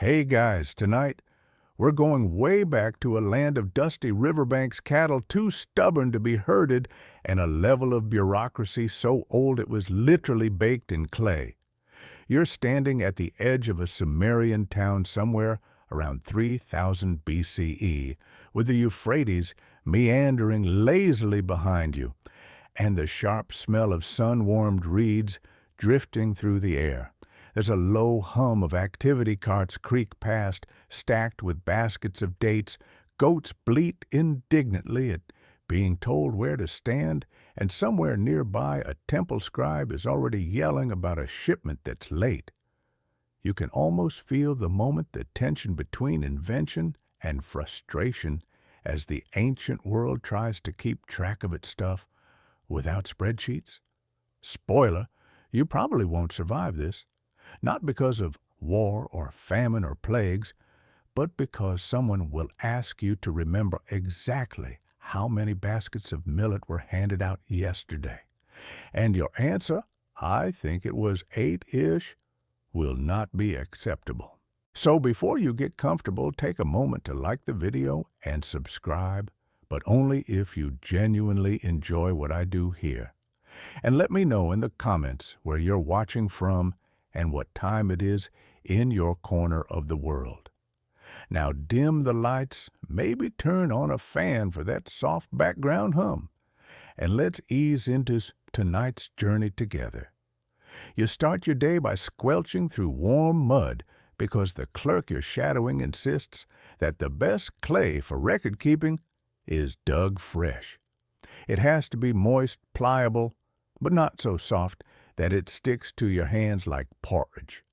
Hey guys, tonight we're going way back to a land of dusty riverbanks, cattle too stubborn to be herded, and a level of bureaucracy so old it was literally baked in clay. You're standing at the edge of a Sumerian town somewhere around 3000 BCE, with the Euphrates meandering lazily behind you, and the sharp smell of sun-warmed reeds drifting through the air. There's a low hum of activity carts creak past, stacked with baskets of dates. Goats bleat indignantly at being told where to stand, and somewhere nearby a temple scribe is already yelling about a shipment that's late. You can almost feel the the tension between invention and frustration as the ancient world tries to keep track of its stuff without spreadsheets. Spoiler, you probably won't survive this. Not because of war or famine or plagues, but because someone will ask you to remember exactly how many baskets of millet were handed out yesterday. And your answer, I think it was 8-ish, will not be acceptable. So before you get comfortable, take a moment to like the video and subscribe, but only if you genuinely enjoy what I do here. And let me know in the comments where you're watching from and what time it is in your corner of the world. Now dim the lights, maybe turn on a fan for that soft background hum, and let's ease into tonight's journey together. You start your day by squelching through warm mud because the clerk you're shadowing insists that the best clay for record keeping is dug fresh. It has to be moist, pliable, but not so soft that it sticks to your hands like porridge.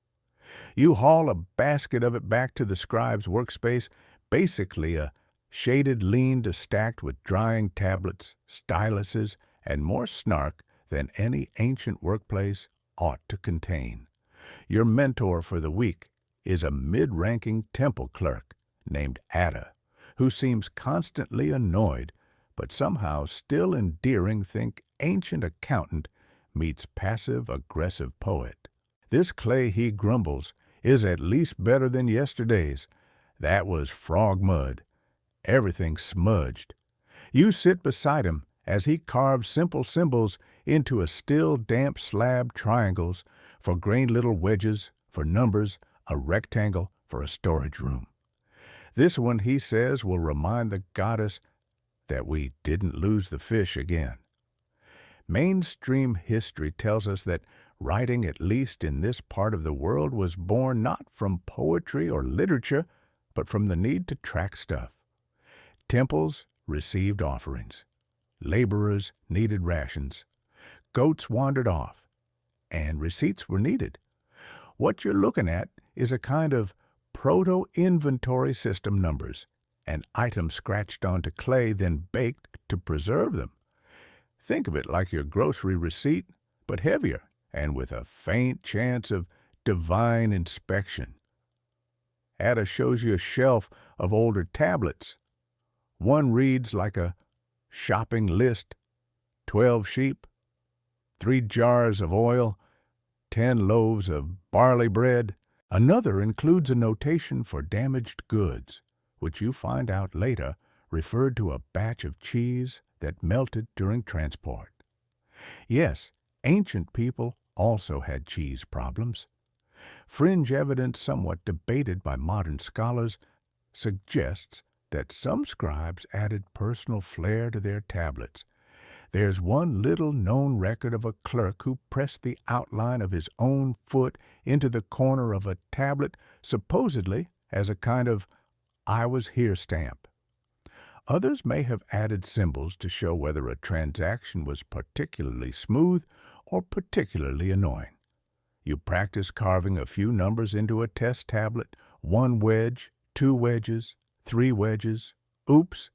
You haul a basket of it back to the scribe's workspace, basically a shaded lean to stacked with drying tablets, styluses, and more snark than any ancient workplace ought to contain. Your mentor for the week is a mid-ranking temple clerk named Ada, who seems constantly annoyed, but somehow still endearing. Think ancient accountant meets passive-aggressive poet. This clay, he grumbles, is at least better than yesterday's. That was frog mud. Everything smudged. You sit beside him as he carves simple symbols into a still damp slab, triangles for grained little wedges, for numbers, a rectangle for a storage room. This one, he says, will remind the goddess that we didn't lose the fish again. Mainstream history tells us that writing, at least in this part of the world, was born not from poetry or literature, but from the need to track stuff. Temples received offerings. Laborers needed rations. Goats wandered off, and receipts were needed. What you're looking at is a kind of proto-inventory system: numbers, and items scratched onto clay, then baked to preserve them. Think of it like your grocery receipt, but heavier and with a faint chance of divine inspection. Ada shows you a shelf of older tablets. One reads like a shopping list: 12 sheep, 3 jars of oil, 10 loaves of barley bread. Another includes a notation for damaged goods, which you find out later referred to a batch of cheese that melted during transport. Yes, ancient people also had cheese problems. Fringe evidence, somewhat debated by modern scholars, suggests that some scribes added personal flair to their tablets. There's one little-known record of a clerk who pressed the outline of his own foot into the corner of a tablet, supposedly as a kind of "I was here" stamp. Others may have added symbols to show whether a transaction was particularly smooth or particularly annoying. You practice carving a few numbers into a test tablet: 1 wedge, 2 wedges, 3 wedges. Oops!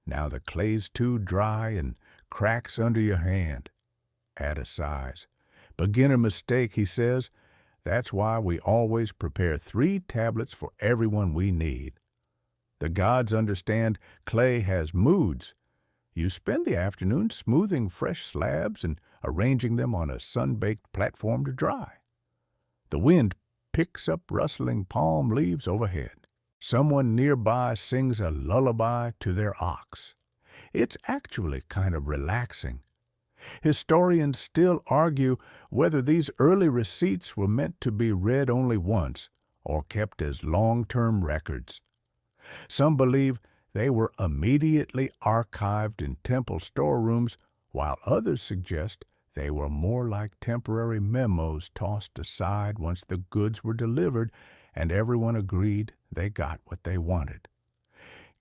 Now the clay's too dry and cracks under your hand. Ada sighs. Beginner mistake, he says. That's why we always prepare 3 tablets for everyone we need. The gods understand clay has moods. You spend the afternoon smoothing fresh slabs and arranging them on a sun-baked platform to dry. The wind picks up rustling palm leaves overhead. Someone nearby sings a lullaby to their ox. It's actually kind of relaxing. Historians still argue whether these early receipts were meant to be read only once or kept as long-term records. Some believe they were immediately archived in temple storerooms, while others suggest they were more like temporary memos tossed aside once the goods were delivered and everyone agreed they got what they wanted.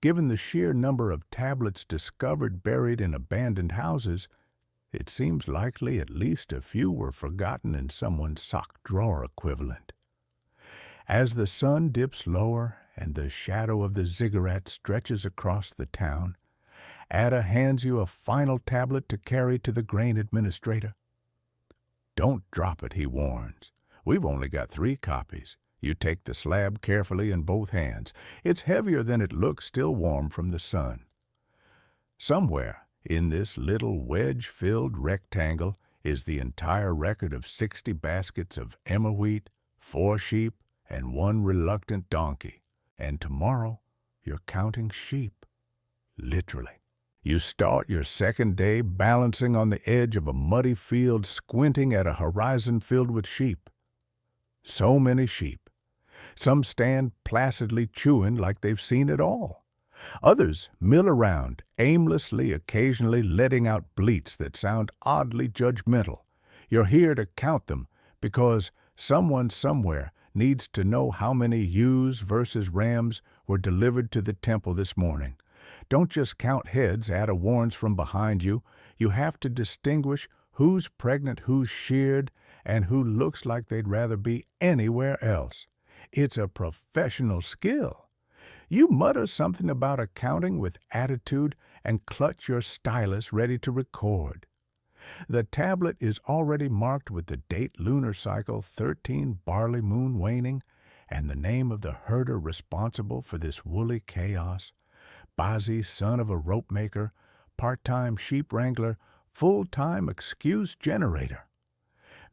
Given the sheer number of tablets discovered buried in abandoned houses, it seems likely at least a few were forgotten in someone's sock drawer equivalent. As the sun dips lower and the shadow of the ziggurat stretches across the town, Ada hands you a final tablet to carry to the grain administrator. "Don't drop it," he warns. "We've only got 3 copies. You take the slab carefully in both hands. It's heavier than it looks, still warm from the sun." Somewhere in this little wedge-filled rectangle is the entire record of 60 baskets of emmer wheat, 4 sheep, and 1 reluctant donkey. And tomorrow you're counting sheep. Literally. You start your second day balancing on the edge of a muddy field, squinting at a horizon filled with sheep. So many sheep. Some stand placidly chewing like they've seen it all. Others mill around, aimlessly, occasionally letting out bleats that sound oddly judgmental. You're here to count them because someone somewhere needs to know how many ewes versus rams were delivered to the temple this morning. Don't just count heads, Ada warns from behind you. You have to distinguish who's pregnant, who's sheared, and who looks like they'd rather be anywhere else. It's a professional skill. You mutter something about accounting with attitude and clutch your stylus ready to record. The tablet is already marked with the date lunar cycle 13 barley moon waning and the name of the herder responsible for this woolly chaos. Bazi, son of a rope maker, part-time sheep wrangler, full-time excuse generator.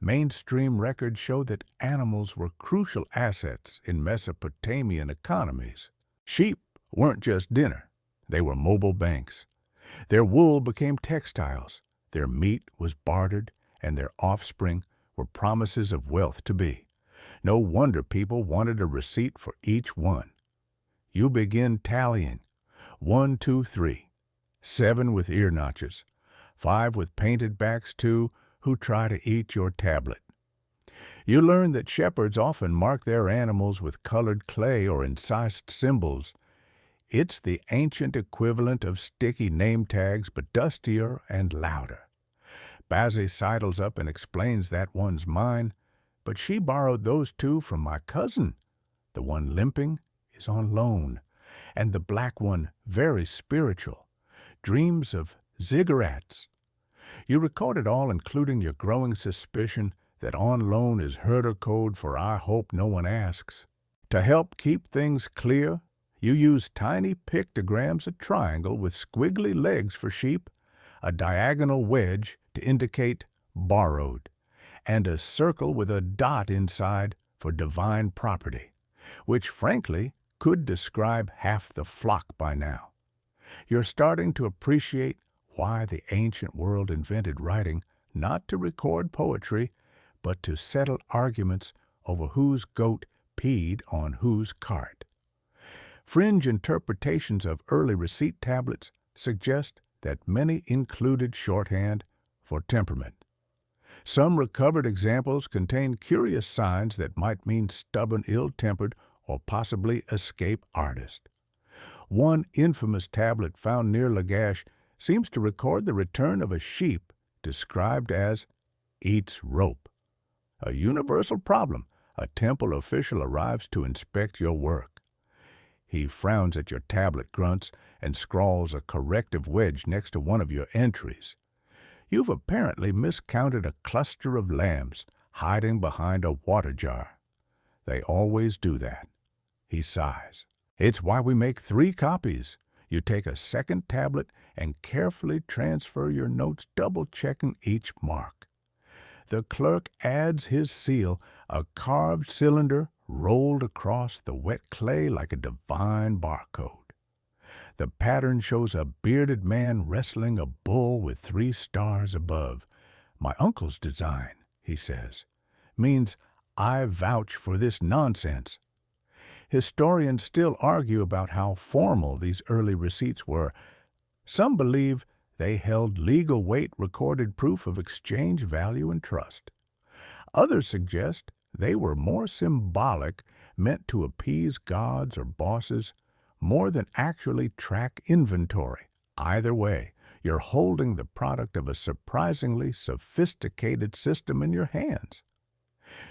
Mainstream records show that animals were crucial assets in Mesopotamian economies. Sheep weren't just dinner. They were mobile banks. Their wool became textiles. Their meat was bartered, and their offspring were promises of wealth to be. No wonder people wanted a receipt for each one. You begin tallying. 1, 2, 3. 7 with ear notches. 5 with painted backs, 2 who try to eat your tablet. You learn that shepherds often mark their animals with colored clay or incised symbols. It's the ancient equivalent of sticky name tags, but dustier and louder. Bazi sidles up and explains that one's mine, but she borrowed those 2 from my cousin. The one limping is on loan, and the black one, very spiritual, dreams of ziggurats. You record it all, including your growing suspicion that on loan is herder code for "I hope no one asks." To help keep things clear, you use tiny pictograms, a triangle with squiggly legs for sheep, a diagonal wedge to indicate borrowed, and a circle with a dot inside for divine property, which frankly could describe half the flock by now. You're starting to appreciate why the ancient world invented writing, not to record poetry, but to settle arguments over whose goat peed on whose cart. Fringe interpretations of early receipt tablets suggest that many included shorthand for temperament. Some recovered examples contain curious signs that might mean stubborn, ill-tempered, or possibly escape artist. One infamous tablet found near Lagash seems to record the return of a sheep described as eats rope. A universal problem. A temple official arrives to inspect your work. He frowns at your tablet, grunts, and scrawls a corrective wedge next to one of your entries. You've apparently miscounted a cluster of lambs hiding behind a water jar. They always do that. He sighs. It's why we make 3 copies. You take a second tablet and carefully transfer your notes, double-checking each mark. The clerk adds his seal, a carved cylinder rolled across the wet clay like a divine barcode. The pattern shows a bearded man wrestling a bull with 3 stars above. "My uncle's design," he says, means "I vouch for this nonsense." Historians still argue about how formal these early receipts were. Some believe they held legal weight, recorded proof of exchange value and trust. Others suggest they were more symbolic, meant to appease gods or bosses, more than actually track inventory. Either way, you're holding the product of a surprisingly sophisticated system in your hands.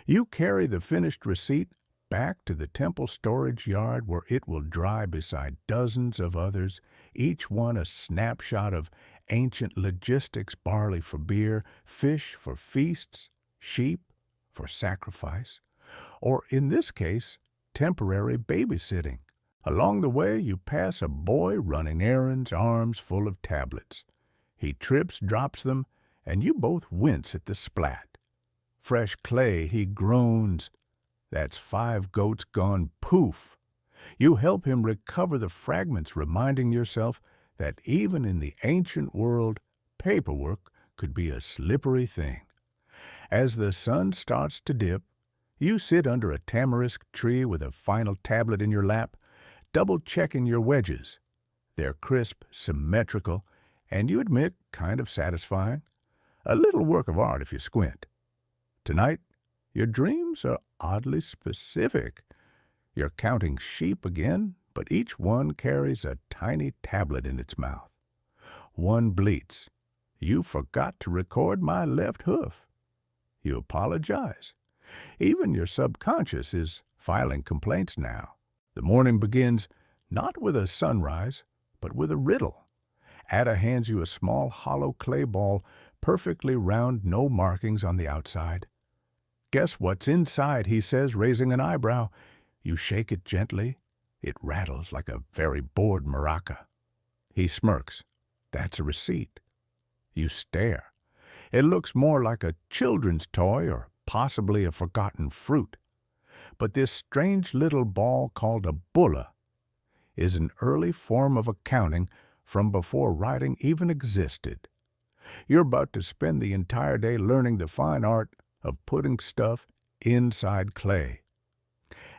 You carry the finished receipt back to the temple storage yard where it will dry beside dozens of others, each one a snapshot of ancient logistics: barley for beer, fish for feasts, sheep for sacrifice, or in this case, temporary babysitting. Along the way, you pass a boy running errands, arms full of tablets. He trips, drops them, and you both wince at the splat. Fresh clay, he groans. That's 5 goats gone poof. You help him recover the fragments, reminding yourself that even in the ancient world, paperwork could be a slippery thing. As the sun starts to dip, you sit under a tamarisk tree with a final tablet in your lap, double-checking your wedges. They're crisp, symmetrical, and you admit kind of satisfying. A little work of art if you squint. Tonight, your dreams are oddly specific. You're counting sheep again, but each one carries a tiny tablet in its mouth. One bleats, "You forgot to record my left hoof." You apologize. Even your subconscious is filing complaints now. The morning begins not with a sunrise, but with a riddle. Ada hands you a small hollow clay ball, perfectly round, no markings on the outside. "Guess what's inside," he says, raising an eyebrow. You shake it gently. It rattles like a very bored maraca. He smirks. "That's a receipt." You stare. It looks more like a children's toy or possibly a forgotten fruit. But this strange little ball called a bulla is an early form of accounting from before writing even existed. You're about to spend the entire day learning the fine art of putting stuff inside clay.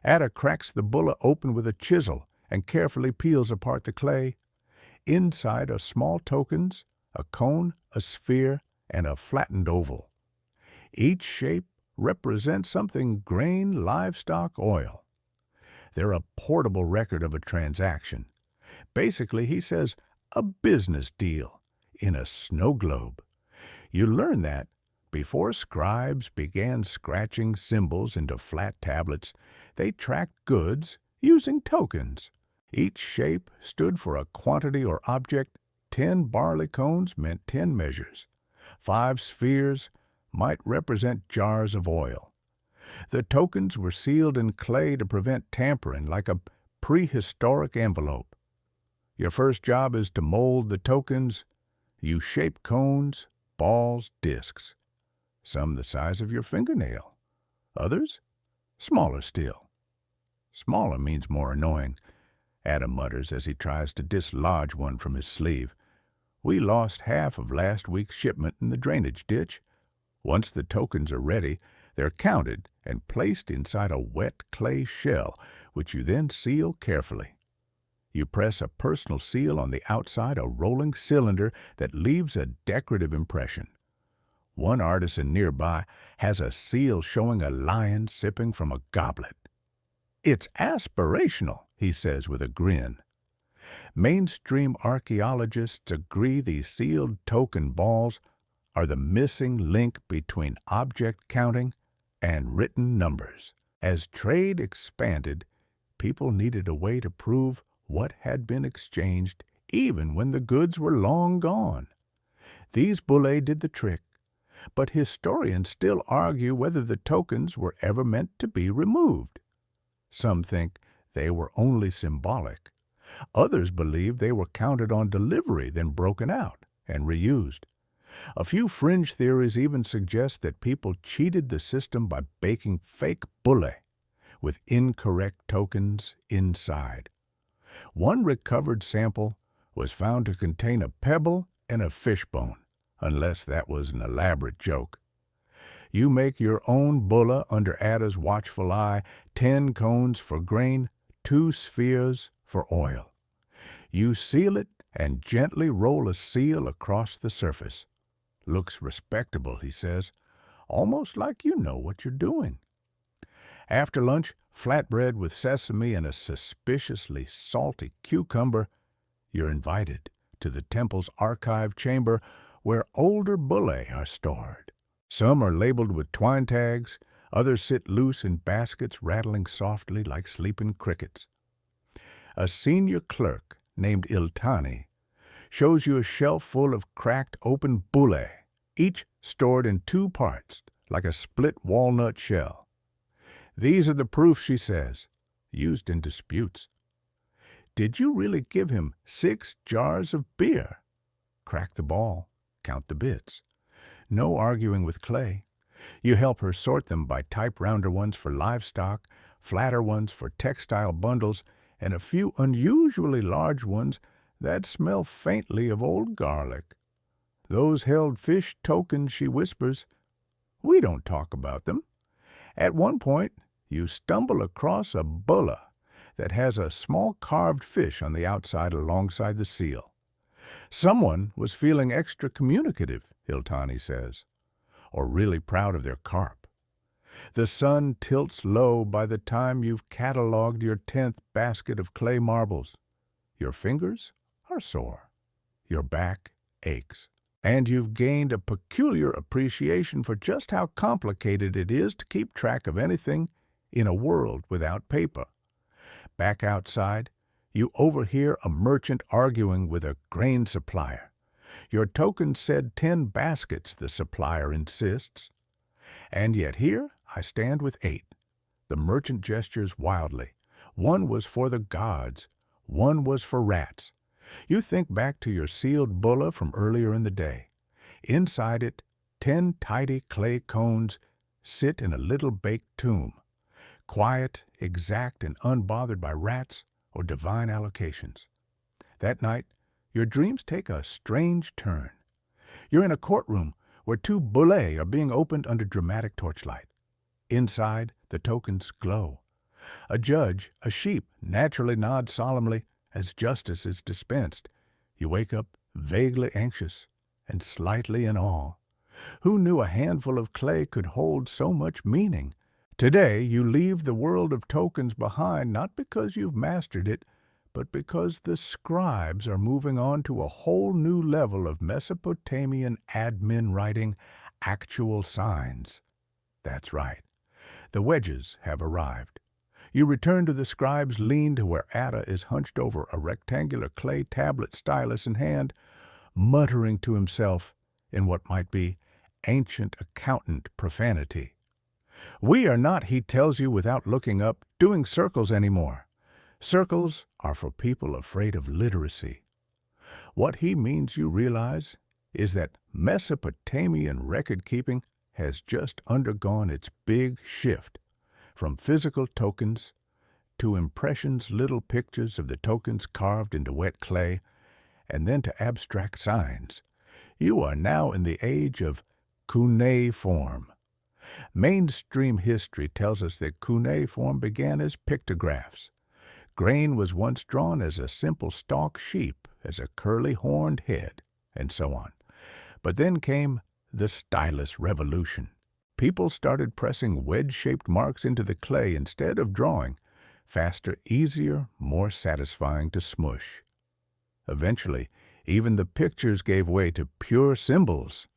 Ada cracks the bulla open with a chisel and carefully peels apart the clay. Inside are small tokens, a cone, a sphere, and a flattened oval. Each shape represents something: grain, livestock, oil. They're a portable record of a transaction. Basically, he says, a business deal in a snow globe. You learn that before scribes began scratching symbols into flat tablets, they tracked goods using tokens. Each shape stood for a quantity or object. 10 barley cones meant 10 measures. 5 spheres might represent jars of oil. The tokens were sealed in clay to prevent tampering, like a prehistoric envelope. Your first job is to mold the tokens. You shape cones, balls, discs. Some the size of your fingernail. Others, smaller still. Smaller means more annoying, Adam mutters as he tries to dislodge one from his sleeve. "We lost half of last week's shipment in the drainage ditch." Once the tokens are ready, they're counted and placed inside a wet clay shell, which you then seal carefully. You press a personal seal on the outside, a rolling cylinder that leaves a decorative impression. One artisan nearby has a seal showing a lion sipping from a goblet. "It's aspirational," he says with a grin. Mainstream archaeologists agree these sealed token balls are the missing link between object counting and written numbers. As trade expanded, people needed a way to prove what had been exchanged, even when the goods were long gone. These bullae did the trick, but historians still argue whether the tokens were ever meant to be removed. Some think they were only symbolic. Others believe they were counted on delivery, then broken out and reused. A few fringe theories even suggest that people cheated the system by baking fake bulle with incorrect tokens inside. One recovered sample was found to contain a pebble and a fishbone, unless that was an elaborate joke. You make your own bulla under Ada's watchful eye, 10 cones for grain, 2 spheres for oil. You seal it and gently roll a seal across the surface. Looks respectable, he says, almost like you know what you're doing. After lunch, flatbread with sesame and a suspiciously salty cucumber. You're invited to the temple's archive chamber where older bullae are stored. Some are labeled with twine tags, others sit loose in baskets rattling softly like sleeping crickets. A senior clerk named Iltani shows you a shelf full of cracked open bullae, each stored in 2 parts, like a split walnut shell. These are the proofs, she says, used in disputes. Did you really give him 6 jars of beer? Crack the ball, count the bits. No arguing with clay. You help her sort them by type rounder ones for livestock, flatter ones for textile bundles, and a few unusually large ones that smell faintly of old garlic. Those held fish tokens, she whispers. We don't talk about them. At one point, you stumble across a bulla that has a small carved fish on the outside alongside the seal. Someone was feeling extra communicative, Iltani says, or really proud of their carp. The sun tilts low by the time you've cataloged your 10th basket of clay marbles. Your fingers are sore. Your back aches. And you've gained a peculiar appreciation for just how complicated it is to keep track of anything in a world without paper. Back outside, you overhear a merchant arguing with a grain supplier. Your token said 10 baskets, the supplier insists. And yet here I stand with 8. The merchant gestures wildly. One was for the gods. One was for rats. You think back to your sealed bulla from earlier in the day. Inside it, 10 tidy clay cones sit in a little baked tomb. Quiet, exact, and unbothered by rats or divine allocations. That night, your dreams take a strange turn. You're in a courtroom where 2 bullae are being opened under dramatic torchlight. Inside, the tokens glow. A judge, a sheep, naturally nods solemnly as justice is dispensed. You wake up vaguely anxious and slightly in awe. Who knew a handful of clay could hold so much meaning? Today, you leave the world of tokens behind not because you've mastered it, but because the scribes are moving on to a whole new level of Mesopotamian admin writing, actual signs. That's right. The wedges have arrived. You return to the scribe's lean to where Ada is hunched over a rectangular clay tablet, stylus in hand, muttering to himself in what might be ancient accountant profanity. We are not, he tells you without looking up, doing circles anymore. Circles are for people afraid of literacy. What he means, you realize, is that Mesopotamian record-keeping has just undergone its big shift from physical tokens to impressions, little pictures of the tokens carved into wet clay, and then to abstract signs. You are now in the age of cuneiform. Mainstream history tells us that cuneiform began as pictographs. Grain was once drawn as a simple stalk sheep, as a curly-horned head, and so on. But then came the stylus revolution. People started pressing wedge-shaped marks into the clay instead of drawing. Faster, easier, more satisfying to smush. Eventually, even the pictures gave way to pure symbols.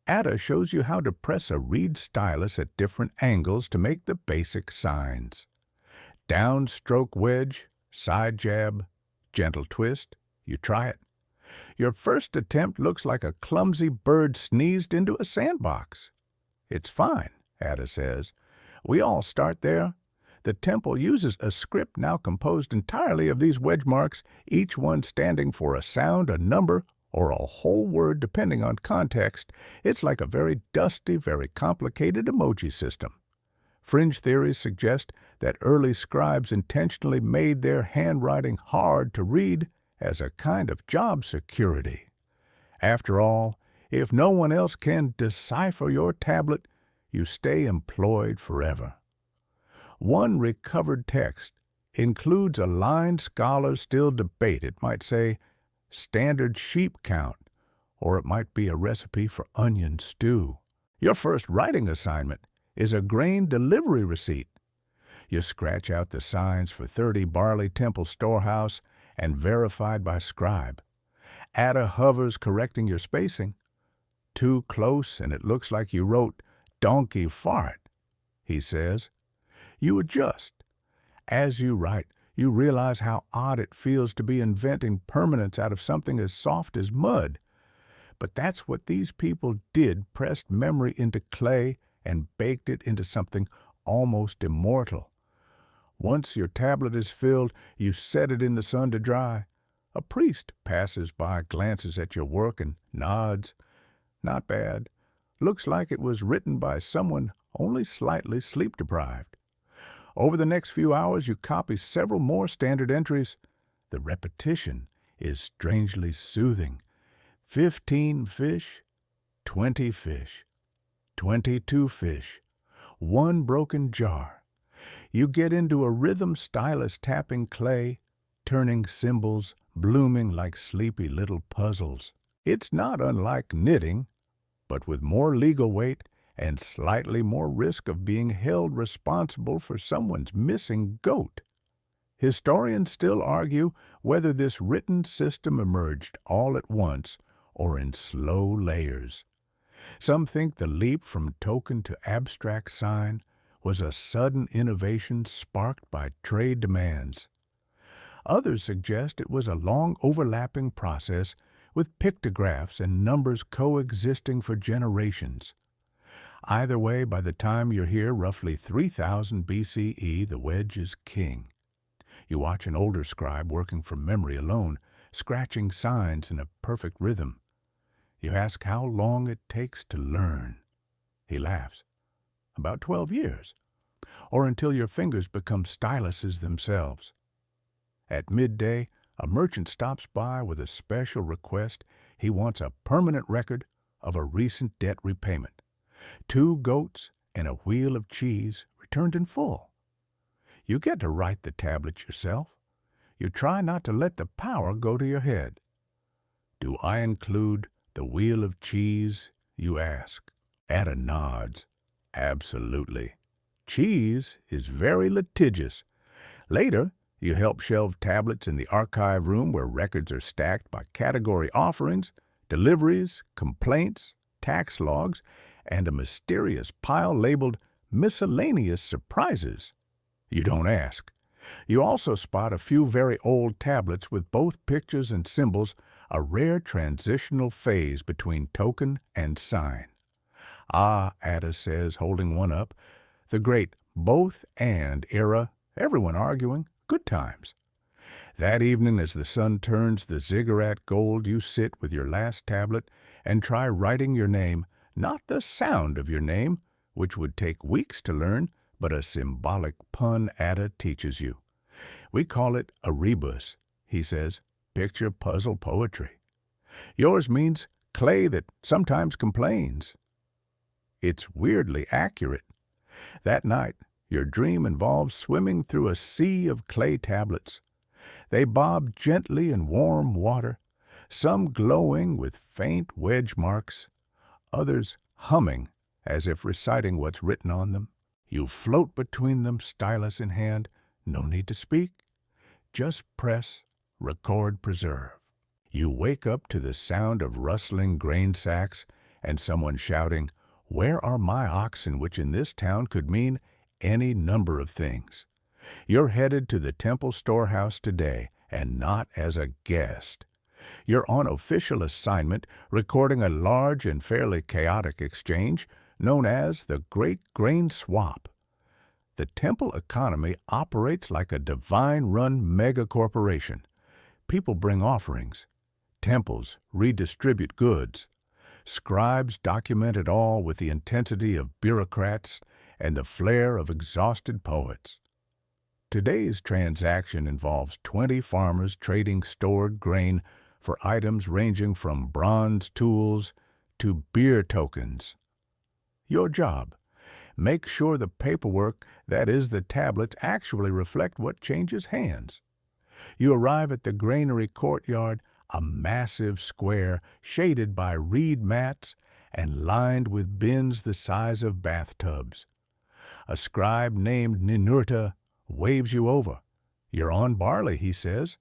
Ada shows you how to press a reed stylus at different angles to make the basic signs. Downstroke wedge, side jab, gentle twist. You try it. Your first attempt looks like a clumsy bird sneezed into a sandbox. It's fine, Ada says. We all start there. The temple uses a script now composed entirely of these wedge marks, each one standing for a sound, a number, or a whole word depending on context, it's like a very dusty, very complicated emoji system. Fringe theories suggest that early scribes intentionally made their handwriting hard to read as a kind of job security. After all, if no one else can decipher your tablet, you stay employed forever. One recovered text includes a line scholars still debate. It might say, standard sheep count, or it might be a recipe for onion stew. Your first writing assignment is a grain delivery receipt. You scratch out the signs for 30 Barley Temple Storehouse and verified by scribe. Ada hovers correcting your spacing. Too close and it looks like you wrote donkey fart, he says. You adjust. As you write, you realize how odd it feels to be inventing permanence out of something as soft as mud. But that's what these people did, pressed memory into clay and baked it into something almost immortal. Once your tablet is filled, you set it in the sun to dry. A priest passes by, glances at your work, and nods. Not bad. Looks like it was written by someone only slightly sleep-deprived. Over the next few hours, you copy several more standard entries. The repetition is strangely soothing. 15 fish, 20 fish, 22 fish, 1 broken jar. You get into a rhythm stylus tapping clay, turning symbols, blooming like sleepy little puzzles. It's not unlike knitting, but with more legal weight and slightly more risk of being held responsible for someone's missing goat. Historians still argue whether this written system emerged all at once or in slow layers. Some think the leap from token to abstract sign was a sudden innovation sparked by trade demands. Others suggest it was a long overlapping process with pictographs and numbers coexisting for generations. Either way, by the time you're here, roughly 3000 BCE, the wedge is king. You watch an older scribe working from memory alone, scratching signs in a perfect rhythm. You ask how long it takes to learn. He laughs. About 12 years, or until your fingers become styluses themselves. At midday, a merchant stops by with a special request. He wants a permanent record of a recent debt repayment. 2 goats and a wheel of cheese returned in full. You get to write the tablet yourself. You try not to let the power go to your head. Do I include the wheel of cheese, you ask? Ada nods. Absolutely. Cheese is very litigious. Later, you help shelve tablets in the archive room where records are stacked by category offerings, deliveries, complaints, tax logs, and a mysterious pile labeled miscellaneous surprises. You don't ask. You also spot a few very old tablets with both pictures and symbols, a rare transitional phase between token and sign. Ah, Ada says, holding one up, the great both and era, everyone arguing, good times. That evening, as the sun turns the ziggurat gold, you sit with your last tablet and try writing your name, not the sound of your name, which would take weeks to learn, but a symbolic pun Ada teaches you. We call it a rebus, he says, picture puzzle poetry. Yours means clay that sometimes complains. It's weirdly accurate. That night, your dream involves swimming through a sea of clay tablets. They bob gently in warm water, some glowing with faint wedge marks, others humming as if reciting what's written on them. You float between them, stylus in hand. No need to speak. Just press, record, preserve. You wake up to the sound of rustling grain sacks and someone shouting, "Where are my oxen?" which in this town could mean any number of things. You're headed to the temple storehouse today, and not as a guest. You're on official assignment, recording a large and fairly chaotic exchange known as the Great Grain Swap. The temple economy operates like a divine-run mega-corporation. People bring offerings. temples redistribute goods. Scribes document it all with the intensity of bureaucrats and the flair of exhausted poets. Today's transaction involves 20 farmers trading stored grain for items ranging from bronze tools to beer tokens. Your job: make sure the paperwork, that is the tablets, actually reflect what changes hands. You arrive at the granary courtyard, a massive square shaded by reed mats and lined with bins the size of bathtubs. A scribe named Ninurta waves you over. "You're on barley," he says.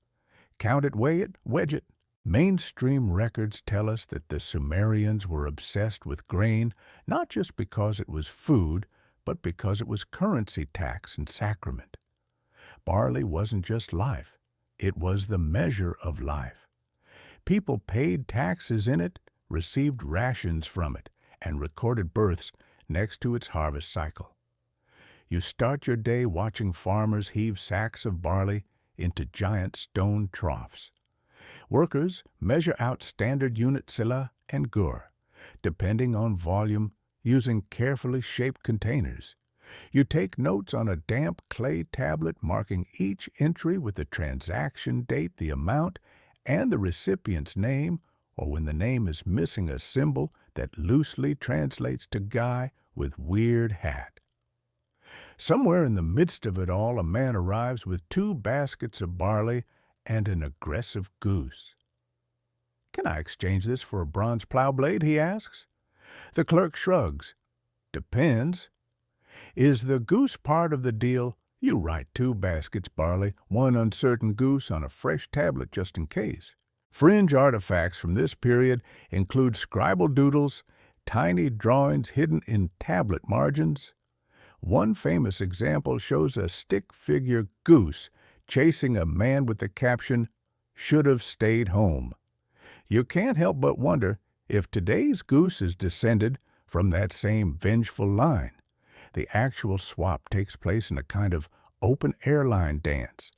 "Count it, weigh it, wedge it." Mainstream records tell us that the Sumerians were obsessed with grain, not just because it was food, but because it was currency, tax, and sacrament. Barley wasn't just life. It was the measure of life. People paid taxes in it, received rations from it, and recorded births next to its harvest cycle. You start your day watching farmers heave sacks of barley into giant stone troughs. Workers measure out standard unit silla and gur, depending on volume, using carefully shaped containers. You take notes on a damp clay tablet, marking each entry with the transaction date, the amount, and the recipient's name, or when the name is missing a symbol that loosely translates to guy with weird hat. Somewhere in the midst of it all, a man arrives with 2 baskets of barley and an aggressive goose. "Can I exchange this for a bronze plow blade?" he asks. The clerk shrugs. "Depends. Is the goose part of the deal? You write 2 baskets barley, 1 uncertain goose on a fresh tablet just in case." Fringe artifacts from this period include scribble doodles, tiny drawings hidden in tablet margins. One famous example shows a stick figure goose chasing a man with the caption, "Should have stayed home." You can't help but wonder if today's goose is descended from that same vengeful line. The actual swap takes place in a kind of open airline dance.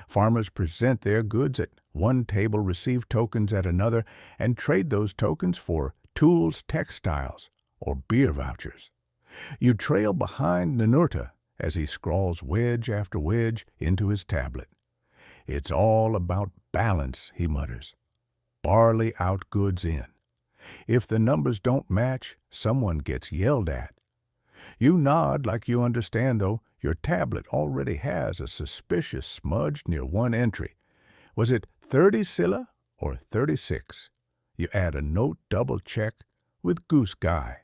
Farmers present their goods at one table, receive tokens at another, and trade those tokens for tools, textiles, or beer vouchers. You trail behind Ninurta as he scrawls wedge after wedge into his tablet. "It's all about balance," he mutters. "Barley out, goods in. If the numbers don't match, someone gets yelled at." You nod like you understand, though your tablet already has a suspicious smudge near one entry. Was it 30 silla or 36? You add a note, double-check, with goose guy.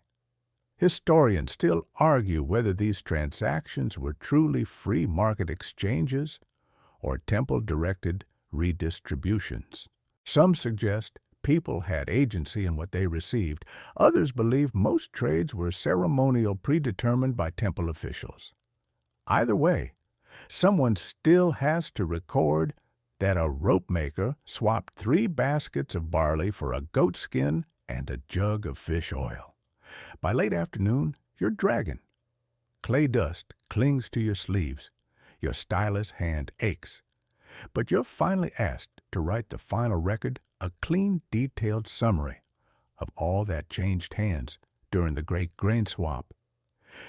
Historians still argue whether these transactions were truly free market exchanges or temple-directed redistributions. Some suggest people had agency in what they received. Others believe most trades were ceremonial, predetermined by temple officials. Either way, someone still has to record that a rope maker swapped 3 baskets of barley for a goat skin and a jug of fish oil. By late afternoon, you're dragging. Clay dust clings to your sleeves. Your stylus hand aches. But you're finally asked to write the final record, a clean, detailed summary of all that changed hands during the great grain swap.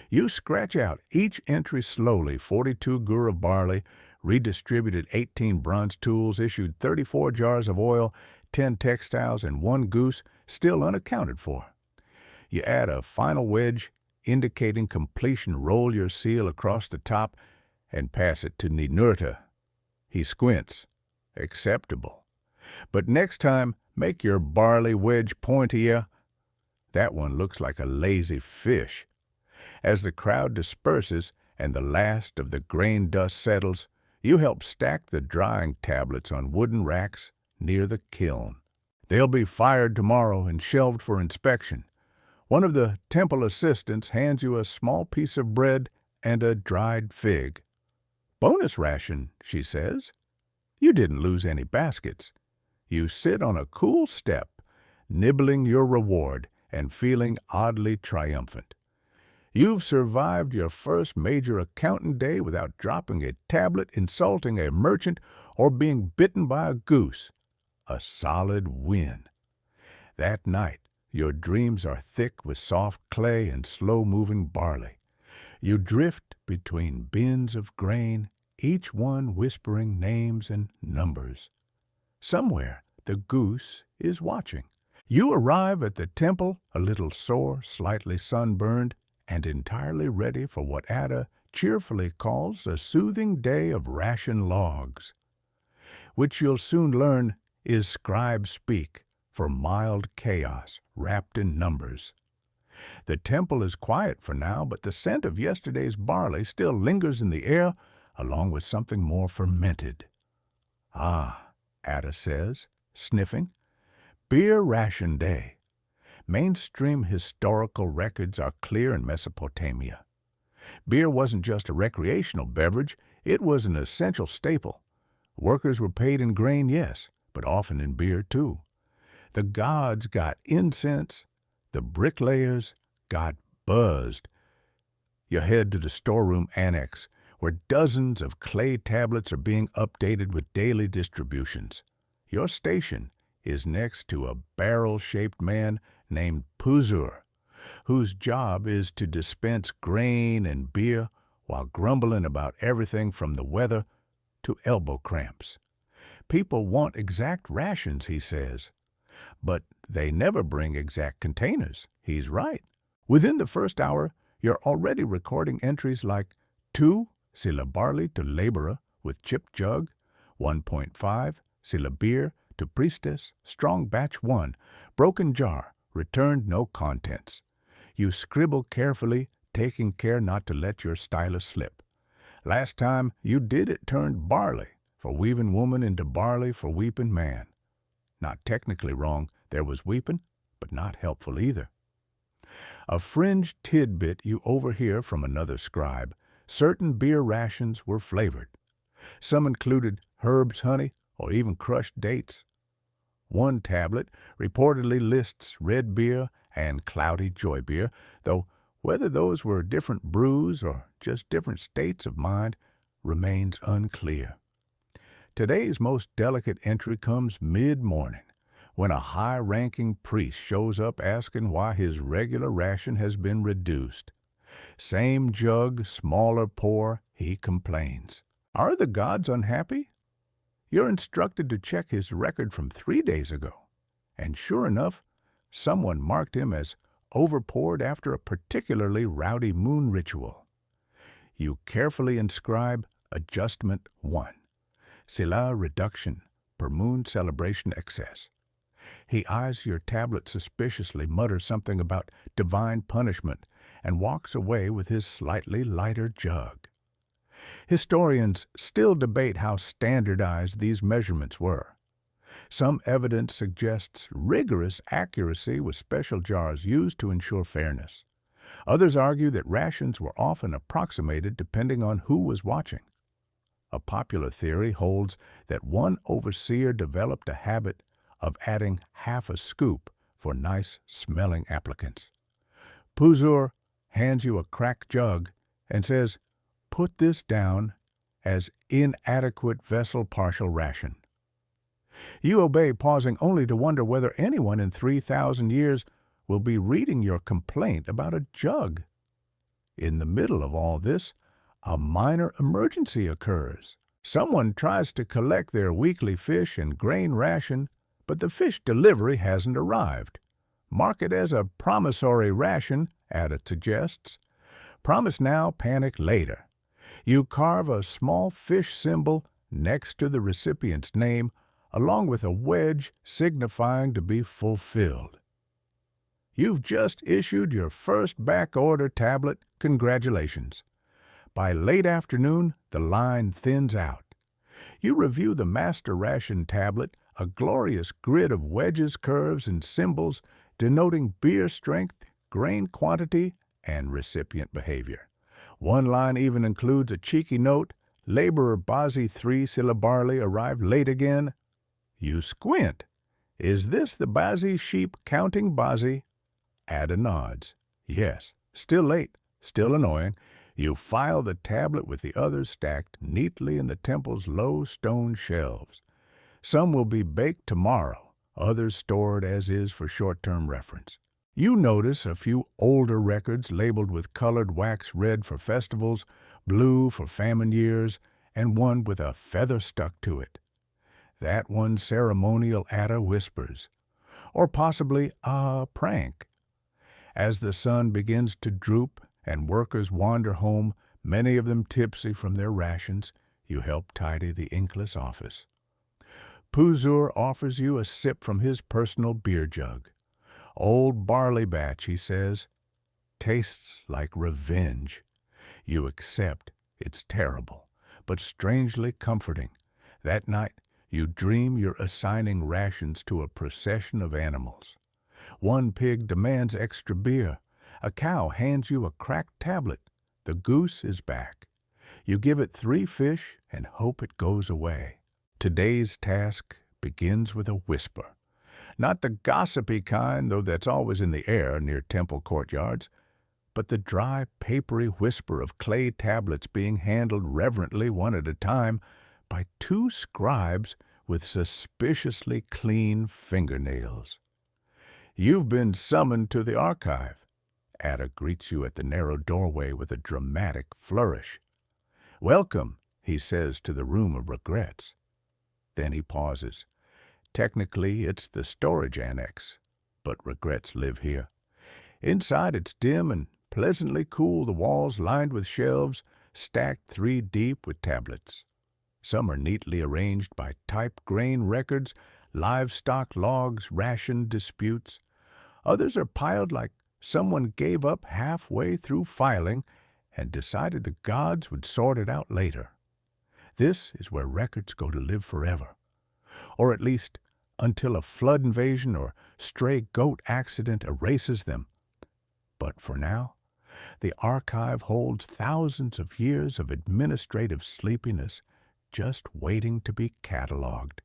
You scratch out each entry slowly: 42 gur of barley, redistributed 18 bronze tools, issued 34 jars of oil, 10 textiles, and 1 goose still unaccounted for. You add a final wedge indicating completion, roll your seal across the top, and pass it to Ninurta. He squints. Acceptable. But next time, make your barley wedge pointier. That one looks like a lazy fish. As the crowd disperses and the last of the grain dust settles, you help stack the drying tablets on wooden racks near the kiln. They'll be fired tomorrow and shelved for inspection. One of the temple assistants hands you a small piece of bread and a dried fig. "Bonus ration," she says. You didn't lose any baskets. You sit on a cool step, nibbling your reward and feeling oddly triumphant. You've survived your first major accounting day without dropping a tablet, insulting a merchant, or being bitten by a goose. a solid win. That night, your dreams are thick with soft clay and slow-moving barley. You drift between bins of grain, each one whispering names and numbers. Somewhere, the goose is watching. You arrive at the temple, a little sore, slightly sunburned, and entirely ready for what Ada cheerfully calls a soothing day of ration logs, which you'll soon learn is scribe speak for mild chaos wrapped in numbers. The temple is quiet for now, but the scent of yesterday's barley still lingers in the air, along with something more fermented. Ah, Ada says, sniffing, beer ration day. Mainstream historical records are clear in Mesopotamia. Beer wasn't just a recreational beverage, it was an essential staple. Workers were paid in grain, yes, but often in beer too. The gods got incense, the bricklayers got buzzed. You head to the storeroom annex, where dozens of clay tablets are being updated with daily distributions. Your station is next to a barrel-shaped man named Puzur, whose job is to dispense grain and beer while grumbling about everything from the weather to elbow cramps. People want exact rations, he says, but they never bring exact containers. He's right. Within the first hour, you're already recording entries like 2 sila barley to laborer with chipped jug, 1.5 sila beer to priestess, strong batch 1, broken jar, returned no contents. You scribble carefully, taking care not to let your stylus slip. Last time you did it turned barley for weaving woman into barley for weeping man. Not technically wrong, there was weeping, but not helpful either. A fringe tidbit you overhear from another scribe, certain beer rations were flavored. Some included herbs, honey, or even crushed dates. One tablet reportedly lists red beer and cloudy joy beer, though whether those were different brews or just different states of mind remains unclear. Today's most delicate entry comes mid-morning, when a high-ranking priest shows up asking why his regular ration has been reduced. Same jug, smaller pour, he complains. Are the gods unhappy? You're instructed to check his record from 3 days ago, and sure enough, someone marked him as overpoured after a particularly rowdy moon ritual. You carefully inscribe Adjustment 1, Sila reduction per moon celebration excess. He eyes your tablet suspiciously, mutters something about divine punishment, and walks away with his slightly lighter jug. Historians still debate how standardized these measurements were. Some evidence suggests rigorous accuracy with special jars used to ensure fairness. Others argue that rations were often approximated depending on who was watching. A popular theory holds that one overseer developed a habit of adding half a scoop for nice-smelling applicants. Puzur hands you a cracked jug and says, "Put this down as inadequate vessel partial ration." You obey, pausing only to wonder whether anyone in 3,000 years will be reading your complaint about a jug. In the middle of all this, a minor emergency occurs. Someone tries to collect their weekly fish and grain ration, but the fish delivery hasn't arrived. Mark it as a promissory ration, Ada suggests. Promise now, panic later. You carve a small fish symbol next to the recipient's name, along with a wedge signifying to be fulfilled. You've just issued your first back-order tablet. Congratulations. By late afternoon, the line thins out. You review the master ration tablet, a glorious grid of wedges, curves, and symbols denoting beer strength, grain quantity, and recipient behavior. One line even includes a cheeky note, "Laborer Bazi 3 sila barley arrived late again." You squint. Is this the Bazi sheep counting Bazi? Ada nods. Yes, still late, still annoying. You file the tablet with the others stacked neatly in the temple's low stone shelves. Some will be baked tomorrow, others stored as is for short-term reference. You notice a few older records labeled with colored wax red for festivals, blue for famine years, and one with a feather stuck to it. That one ceremonial Ada whispers, or possibly a prank. As the sun begins to droop and workers wander home, many of them tipsy from their rations, you help tidy the inkless office. Puzur offers you a sip from his personal beer jug. Old barley batch, he says, tastes like revenge. You accept it's terrible, but strangely comforting. That night, you dream you're assigning rations to a procession of animals. One pig demands extra beer. A cow hands you a cracked tablet. The goose is back. You give it 3 fish and hope it goes away. Today's task begins with a whisper. Not the gossipy kind, though that's always in the air near temple courtyards, but the dry, papery whisper of clay tablets being handled reverently one at a time by 2 scribes with suspiciously clean fingernails. You've been summoned to the archive. Ada greets you at the narrow doorway with a dramatic flourish. Welcome, he says to the room of regrets. Then he pauses. Technically, it's the storage annex, but regrets live here. Inside, it's dim and pleasantly cool, the walls lined with shelves, stacked 3 deep with tablets. Some are neatly arranged by type grain records, livestock logs, ration disputes. Others are piled like someone gave up halfway through filing and decided the gods would sort it out later. This is where records go to live forever, or at least until a flood invasion or stray goat accident erases them. But for now, the archive holds thousands of years of administrative sleepiness just waiting to be cataloged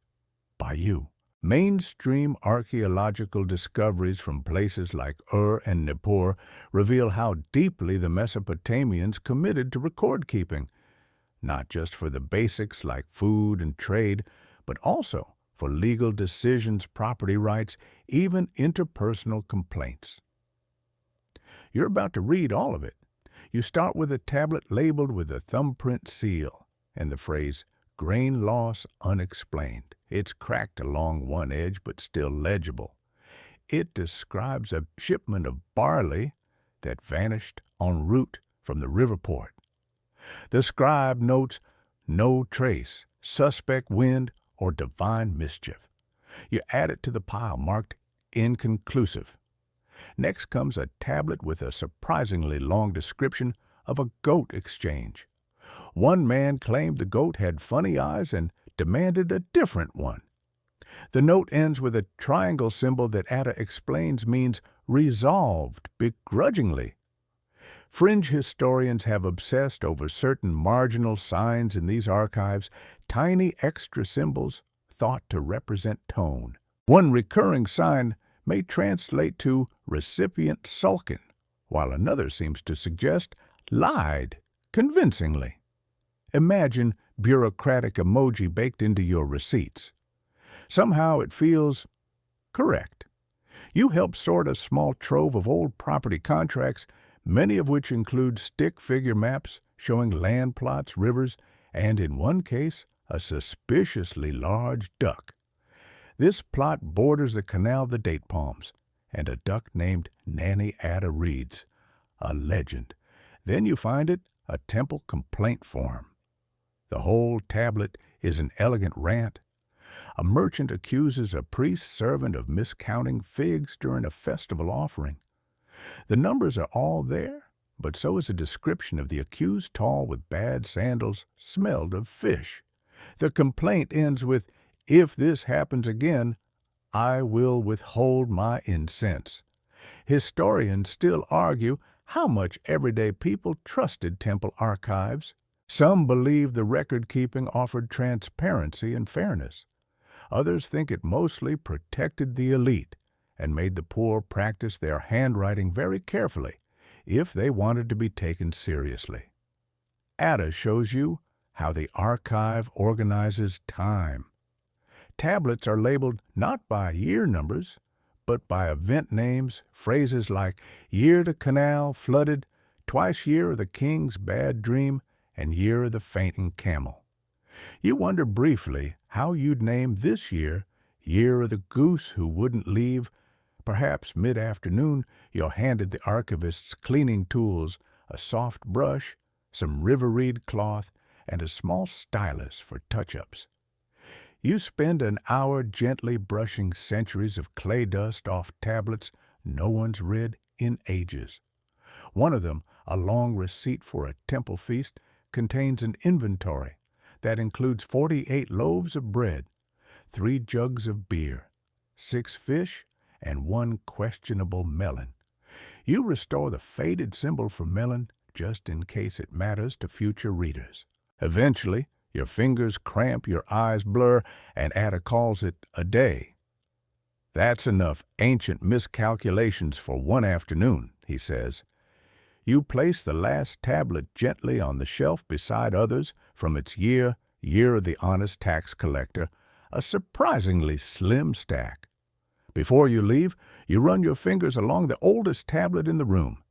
by you. Mainstream archaeological discoveries from places like Ur and Nippur reveal how deeply the Mesopotamians committed to record keeping, not just for the basics like food and trade, but also for legal decisions, property rights, even interpersonal complaints. You're about to read all of it. You start with a tablet labeled with a thumbprint seal and the phrase, "Grain loss unexplained." It's cracked along one edge, but still legible. It describes a shipment of barley that vanished en route from the river port. The scribe notes no trace, suspect wind, or divine mischief. You add it to the pile marked inconclusive. Next comes a tablet with a surprisingly long description of a goat exchange. One man claimed the goat had funny eyes and demanded a different one. The note ends with a triangle symbol that Ada explains means resolved begrudgingly. Fringe historians have obsessed over certain marginal signs in these archives, tiny extra symbols thought to represent tone. One recurring sign may translate to recipient sulkin, while another seems to suggest lied convincingly. Imagine bureaucratic emoji baked into your receipts. Somehow it feels correct. You help sort a small trove of old property contracts, many of which include stick figure maps showing land plots, rivers, and in one case, a suspiciously large duck. This plot borders the canal of the date palms, and a duck named Nanny Ada reads, a legend. Then you find it, a temple complaint form. The whole tablet is an elegant rant. A merchant accuses a priest servant of miscounting figs during a festival offering. The numbers are all there, but so is a description of the accused tall with bad sandals, smelled of fish. The complaint ends with, "If this happens again, I will withhold my incense." Historians still argue how much everyday people trusted temple archives. Some believe the record-keeping offered transparency and fairness. Others think it mostly protected the elite and made the poor practice their handwriting very carefully if they wanted to be taken seriously. Ada shows you how the archive organizes time. Tablets are labeled not by year numbers, but by event names, phrases like year the canal flooded, twice year of the king's bad dream, and year of the fainting camel. You wonder briefly how you'd name this year, year of the goose who wouldn't leave. Perhaps mid-afternoon you're handed the archivist's cleaning tools, a soft brush, some river reed cloth, and a small stylus for touch-ups. You spend an hour gently brushing centuries of clay dust off tablets no one's read in ages. One of them, a long receipt for a temple feast, contains an inventory that includes 48 loaves of bread, 3 jugs of beer, 6 fish, and 1 questionable melon. You restore the faded symbol for melon just in case it matters to future readers. Eventually, your fingers cramp, your eyes blur, and Ada calls it a day. That's enough ancient miscalculations for one afternoon, he says. You place the last tablet gently on the shelf beside others from its year of the honest tax collector, a surprisingly slim stack. Before you leave, you run your fingers along the oldest tablet in the room.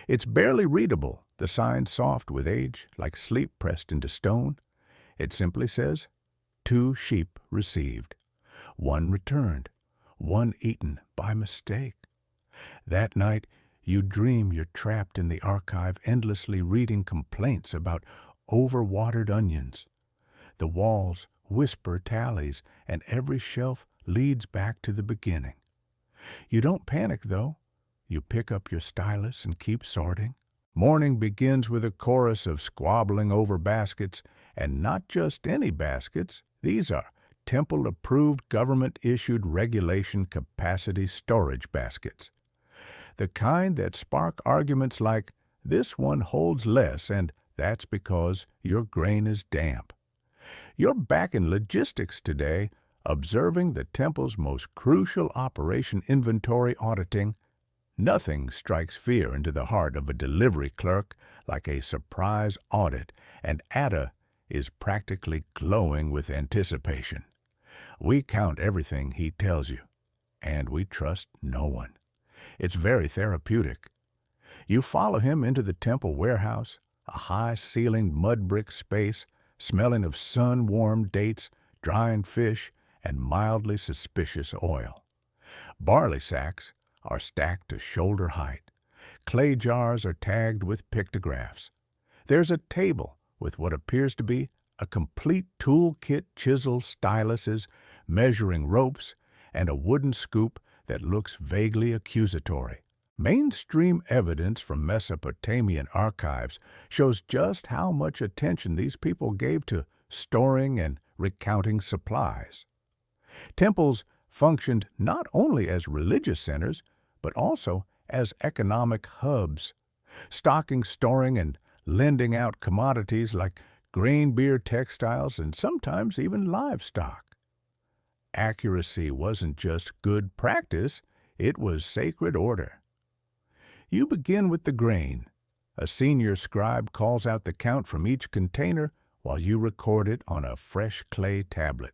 It's barely readable, the sign soft with age, like sleep pressed into stone. It simply says, 2 sheep received, 1 returned, 1 eaten by mistake. That night, you dream you're trapped in the archive endlessly reading complaints about overwatered onions. The walls whisper tallies, and every shelf leads back to the beginning. You don't panic, though. You pick up your stylus and keep sorting. Morning begins with a chorus of squabbling over baskets, and not just any baskets. These are temple-approved, government-issued regulation capacity storage baskets. The kind that spark arguments like, this one holds less, and that's because your grain is damp. You're back in logistics today, observing the temple's most crucial operation inventory auditing. Nothing strikes fear into the heart of a delivery clerk like a surprise audit, and Ada is practically glowing with anticipation. We count everything he tells you, and we trust no one. It's very therapeutic. You follow him into the temple warehouse, a high-ceilinged mud brick space, smelling of sun-warmed dates, drying fish, and mildly suspicious oil. Barley sacks are stacked to shoulder height. Clay jars are tagged with pictographs. There's a table with what appears to be a complete toolkit, chisel, styluses, measuring ropes, and a wooden scoop that looks vaguely accusatory. Mainstream evidence from Mesopotamian archives shows just how much attention these people gave to storing and recounting supplies. Temples functioned not only as religious centers, but also as economic hubs, stocking, storing, and lending out commodities like grain, beer, textiles, and sometimes even livestock. Accuracy wasn't just good practice, it was sacred order. You begin with the grain. A senior scribe calls out the count from each container while you record it on a fresh clay tablet.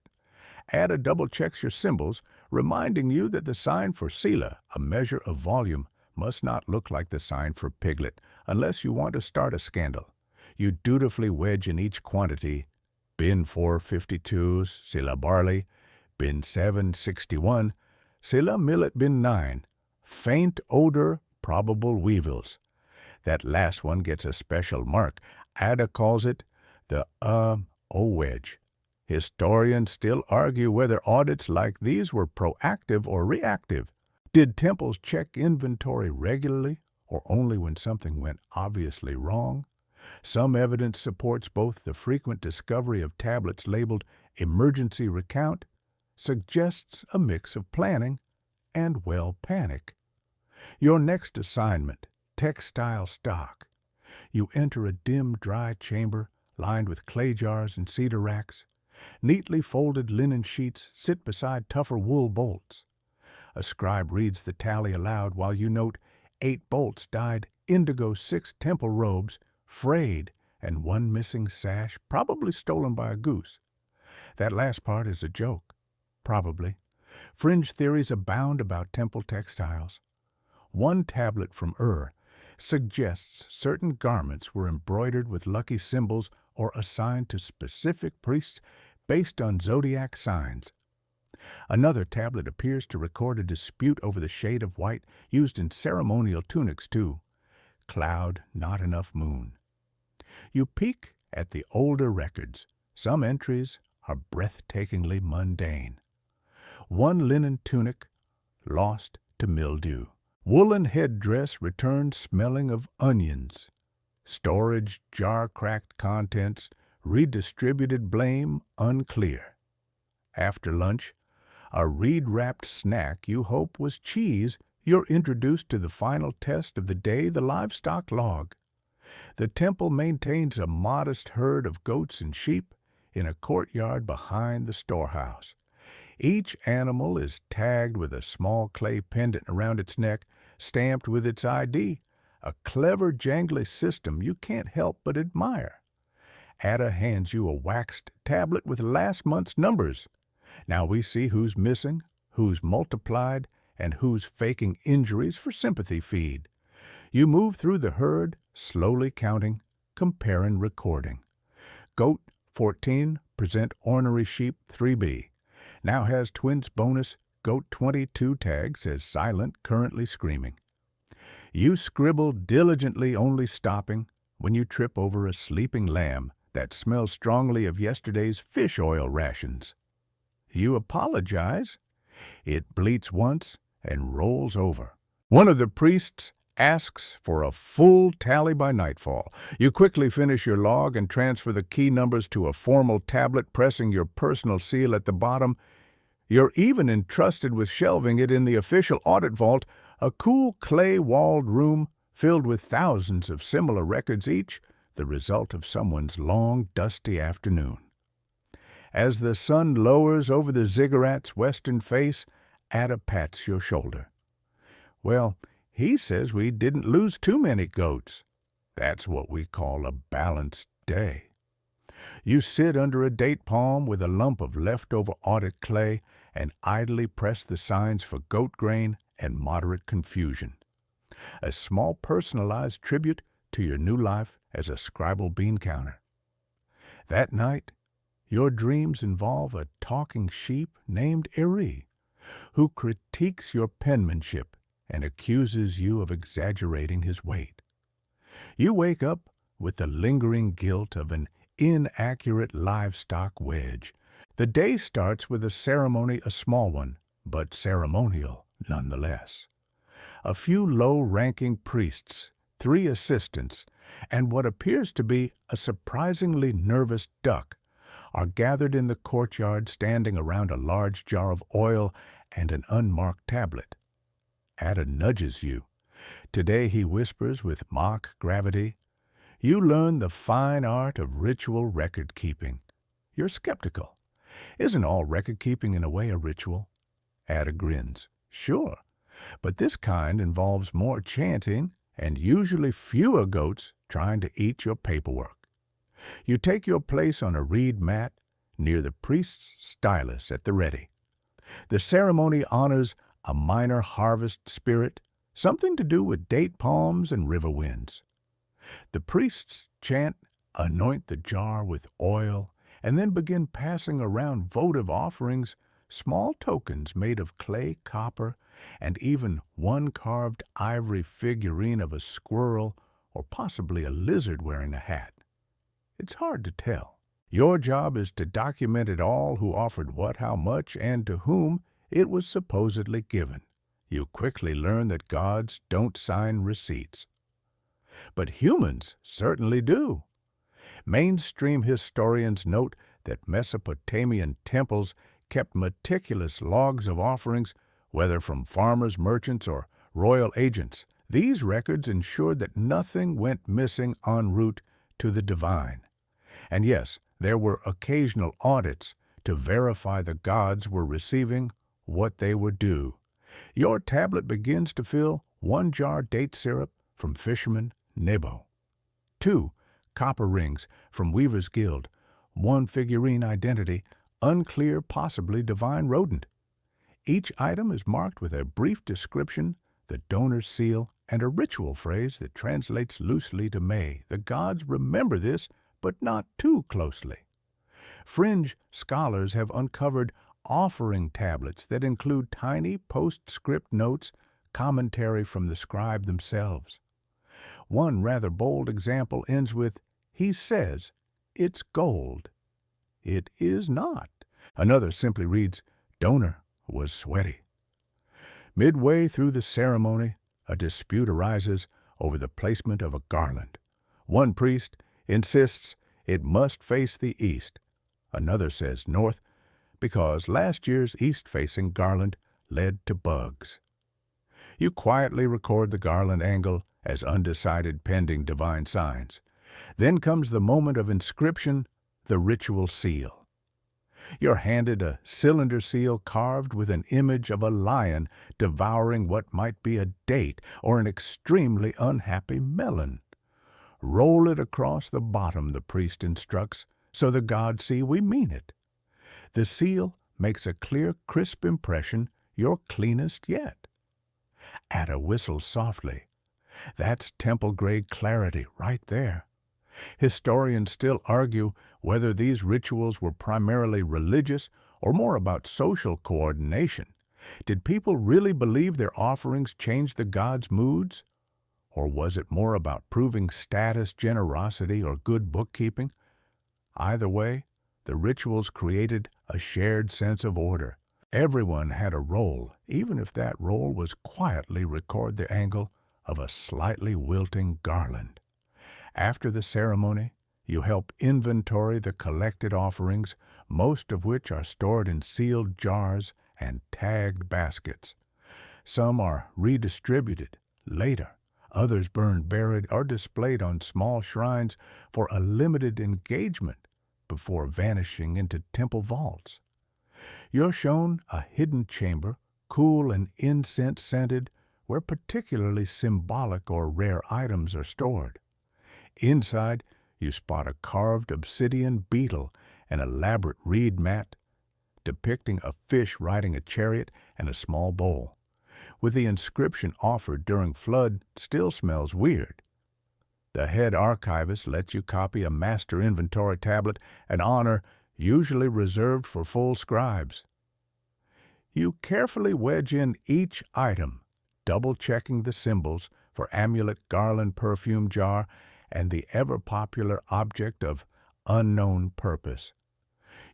Ada double-checks your symbols, reminding you that the sign for sila, a measure of volume, must not look like the sign for piglet, unless you want to start a scandal. You dutifully wedge in each quantity, bin 452, sila barley, bin 761, sila millet bin 9, faint odor, probable weevils. That last one gets a special mark. Ada calls it the wedge. Historians still argue whether audits like these were proactive or reactive. Did temples check inventory regularly, or only when something went obviously wrong? Some evidence supports both. The frequent discovery of tablets labeled emergency recount suggests a mix of planning and, well, panic. Your next assignment, textile stock. You enter a dim, dry chamber lined with clay jars and cedar racks. Neatly folded linen sheets sit beside tougher wool bolts. A scribe reads the tally aloud while you note 8 bolts dyed indigo, 6 temple robes, frayed, and 1 missing sash, probably stolen by a goose. That last part is a joke. Probably. Fringe theories abound about temple textiles. One tablet from suggests certain garments were embroidered with lucky symbols or assigned to specific priests based on zodiac signs. Another tablet appears to record a dispute over the shade of white used in ceremonial tunics too. Cloud, not enough moon. You peek at the older records. Some entries are breathtakingly mundane. One linen tunic lost to mildew. Woolen headdress returned smelling of onions. Storage jar cracked contents, redistributed blame unclear. After lunch, a reed-wrapped snack you hope was cheese, you're introduced to the final test of the day, the livestock log. The temple maintains a modest herd of goats and sheep in a courtyard behind the storehouse. Each animal is tagged with a small clay pendant around its neck, stamped with its ID, a clever, jangly system you can't help but admire. Ada hands you a waxed tablet with last month's numbers. Now we see who's missing, who's multiplied, and who's faking injuries for sympathy feed. You move through the herd, slowly counting, comparing, recording. Goat 14, present ornery sheep 3B. Now has twins bonus, goat 22 tag, says silent, currently screaming. You scribble diligently, only stopping when you trip over a sleeping lamb that smells strongly of yesterday's fish oil rations. You apologize. It bleats once and rolls over. One of the priests asks for a full tally by nightfall. You quickly finish your log and transfer the key numbers to a formal tablet, pressing your personal seal at the bottom. You're even entrusted with shelving it in the official audit vault, a cool clay-walled room filled with thousands of similar records each, the result of someone's long, dusty afternoon. As the sun lowers over the ziggurat's western face, Ada pats your shoulder. Well, he says we didn't lose too many goats. That's what we call a balanced day. You sit under a date palm with a lump of leftover audit clay and idly press the signs for goat grain and moderate confusion. A small personalized tribute to your new life as a Scribble bean counter. That night, your dreams involve a talking sheep named Eri, who critiques your penmanship and accuses you of exaggerating his weight. You wake up with the lingering guilt of an inaccurate livestock wedge. The day starts with a ceremony, a small one, but ceremonial nonetheless. A few low-ranking priests, 3 assistants, and what appears to be a surprisingly nervous duck are gathered in the courtyard, standing around a large jar of oil and an unmarked tablet. Ada nudges you. Today, he whispers with mock gravity, you learn the fine art of ritual record-keeping. You're skeptical. Isn't all record-keeping in a way a ritual? Ada grins. Sure, but this kind involves more chanting and usually fewer goats trying to eat your paperwork. You take your place on a reed mat near the priest's stylus at the ready. The ceremony honors a minor harvest spirit, something to do with date palms and river winds. The priests chant, anoint the jar with oil, and then begin passing around votive offerings, small tokens made of clay, copper, and even one carved ivory figurine of a squirrel or possibly a lizard wearing a hat. It's hard to tell. Your job is to document it all, who offered what, how much, and to whom it was supposedly given. You quickly learn that gods don't sign receipts. But humans certainly do. Mainstream historians note that Mesopotamian temples kept meticulous logs of offerings, whether from farmers, merchants, or royal agents. These records ensured that nothing went missing en route to the divine. And yes, there were occasional audits to verify the gods were receiving what they were due. Your tablet begins to fill 1 jar date syrup from fisherman Nebo, 2 copper rings from Weaver's Guild, 1 figurine identity, unclear, possibly divine rodent. Each item is marked with a brief description, the donor's seal, and a ritual phrase that translates loosely to "May the gods remember this, but not too closely." Fringe scholars have uncovered offering tablets that include tiny postscript notes, commentary from the scribe themselves. One rather bold example ends with, "He says it's gold." It is not. Another simply reads, "Donor was sweaty." Midway through the ceremony, a dispute arises over the placement of a garland. One priest insists it must face the east. Another says north, because last year's east-facing garland led to bugs. You quietly record the garland angle as undecided pending divine signs. Then comes the moment of inscription, the ritual seal. You're handed a cylinder seal carved with an image of a lion devouring what might be a date or an extremely unhappy melon. Roll it across the bottom, the priest instructs, so the gods see we mean it. The seal makes a clear, crisp impression, your cleanest yet. Add a whistle softly. That's temple-grade clarity right there. Historians still argue whether these rituals were primarily religious or more about social coordination. Did people really believe their offerings changed the gods' moods? Or was it more about proving status, generosity, or good bookkeeping? Either way, the rituals created a shared sense of order. Everyone had a role, even if that role was quietly record the angle of a slightly wilting garland. After the ceremony, you help inventory the collected offerings, most of which are stored in sealed jars and tagged baskets. Some are redistributed later. Others burned, buried, or displayed on small shrines for a limited engagement before vanishing into temple vaults. You're shown a hidden chamber, cool and incense-scented, where particularly symbolic or rare items are stored. Inside, you spot a carved obsidian beetle, an elaborate reed mat depicting a fish riding a chariot, and a small bowl. With the inscription offered during flood still smells weird. The head archivist lets you copy a master inventory tablet, an honor usually reserved for full scribes. You carefully wedge in each item, double-checking the symbols for amulet, garland, perfume jar, and the ever-popular object of unknown purpose.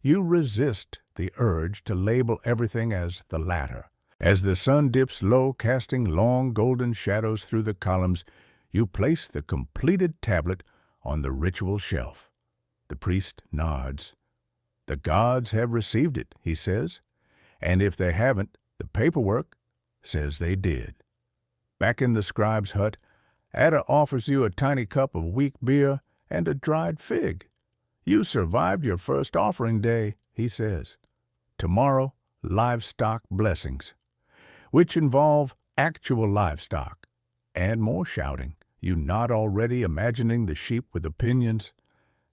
You resist the urge to label everything as the latter. As the sun dips low, casting long golden shadows through the columns, you place the completed tablet on the ritual shelf. The priest nods. "The gods have received it," he says, "and if they haven't, the paperwork says they did." Back in the scribe's hut, Ada offers you a tiny cup of weak beer and a dried fig. "You survived your first offering day," he says. "Tomorrow, livestock blessings," which involve actual livestock and more shouting. You not already imagining the sheep with opinions.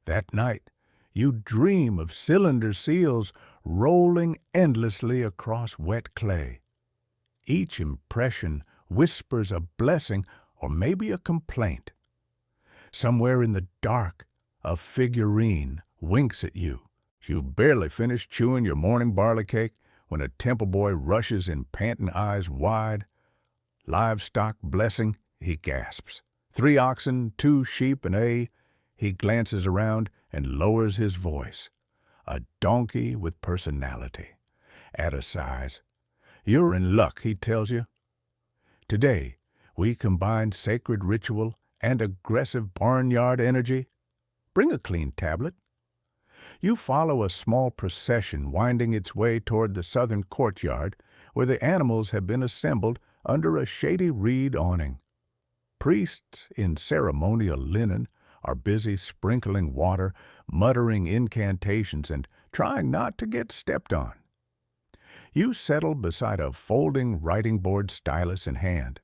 That night, you dream of cylinder seals rolling endlessly across wet clay. Each impression whispers a blessing or maybe a complaint. Somewhere in the dark, a figurine winks at you. You've barely finished chewing your morning barley cake when a temple boy rushes in, panting eyes wide. "Livestock blessing," he gasps. "3 oxen, 2 sheep, and a—" He glances around and lowers his voice. "A donkey with personality." Ada sighs. "You're in luck," he tells you. Today, we combine sacred ritual and aggressive barnyard energy. Bring a clean tablet. You follow a small procession winding its way toward the southern courtyard, where the animals have been assembled under a shady reed awning. Priests in ceremonial linen are busy sprinkling water, muttering incantations, and trying not to get stepped on. You settle beside a folding writing board, stylus in hand.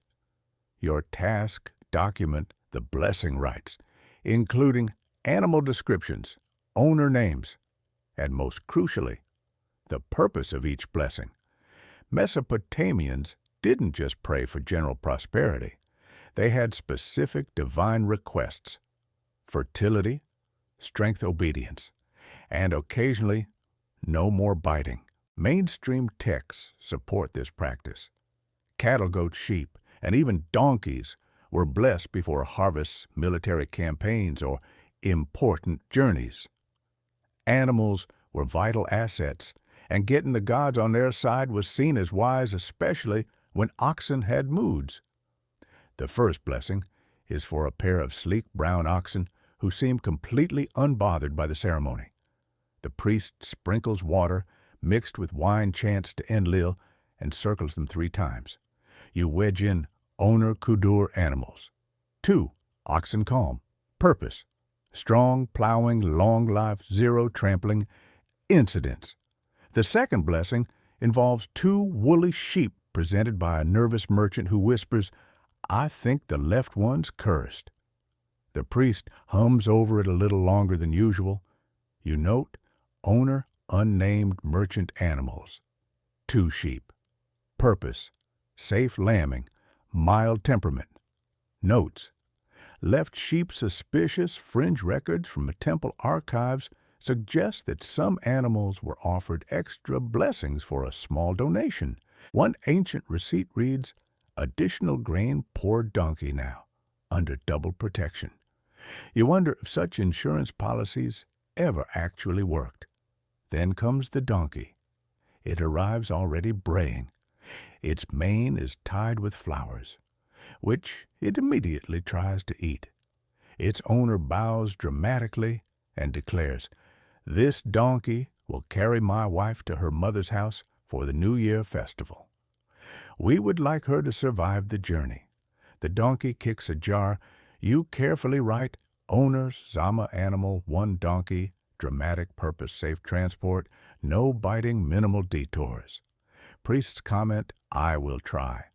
Your task document the blessing rites, including animal descriptions, owner names, and most crucially, the purpose of each blessing. Mesopotamians didn't just pray for general prosperity. They had specific divine requests: fertility, strength, obedience, and occasionally, no more biting. Mainstream texts support this practice. Cattle, goats, sheep, and even donkeys were blessed before harvests, military campaigns, or important journeys. Animals were vital assets, and getting the gods on their side was seen as wise, especially when oxen had moods. The first blessing is for a pair of sleek brown oxen who seem completely unbothered by the ceremony. The priest sprinkles water mixed with wine chants to Enlil and circles them 3 times. You wedge in owner kudur animals. 2. Oxen calm. Purpose: strong plowing, long life, 0 trampling incidents. The second blessing involves 2 woolly sheep presented by a nervous merchant who whispers, "I think the left one's cursed." The priest hums over it a little longer than usual. You note, owner unnamed merchant animals. 2 sheep. Purpose: safe lambing, mild temperament. Notes: left sheep suspicious. Fringe records from the temple archives suggest that some animals were offered extra blessings for a small donation. One ancient receipt reads, "Additional grain poor donkey now, under double protection." You wonder if such insurance policies ever actually worked. Then comes the donkey. It arrives already braying. Its mane is tied with flowers, which it immediately tries to eat. Its owner bows dramatically and declares, "This donkey will carry my wife to her mother's house for the New Year festival. We would like her to survive the journey." The donkey kicks ajar. You carefully write, "Owners, Zama animal, 1 donkey, dramatic purpose, safe transport, no biting, minimal detours." Priests comment, "I will try."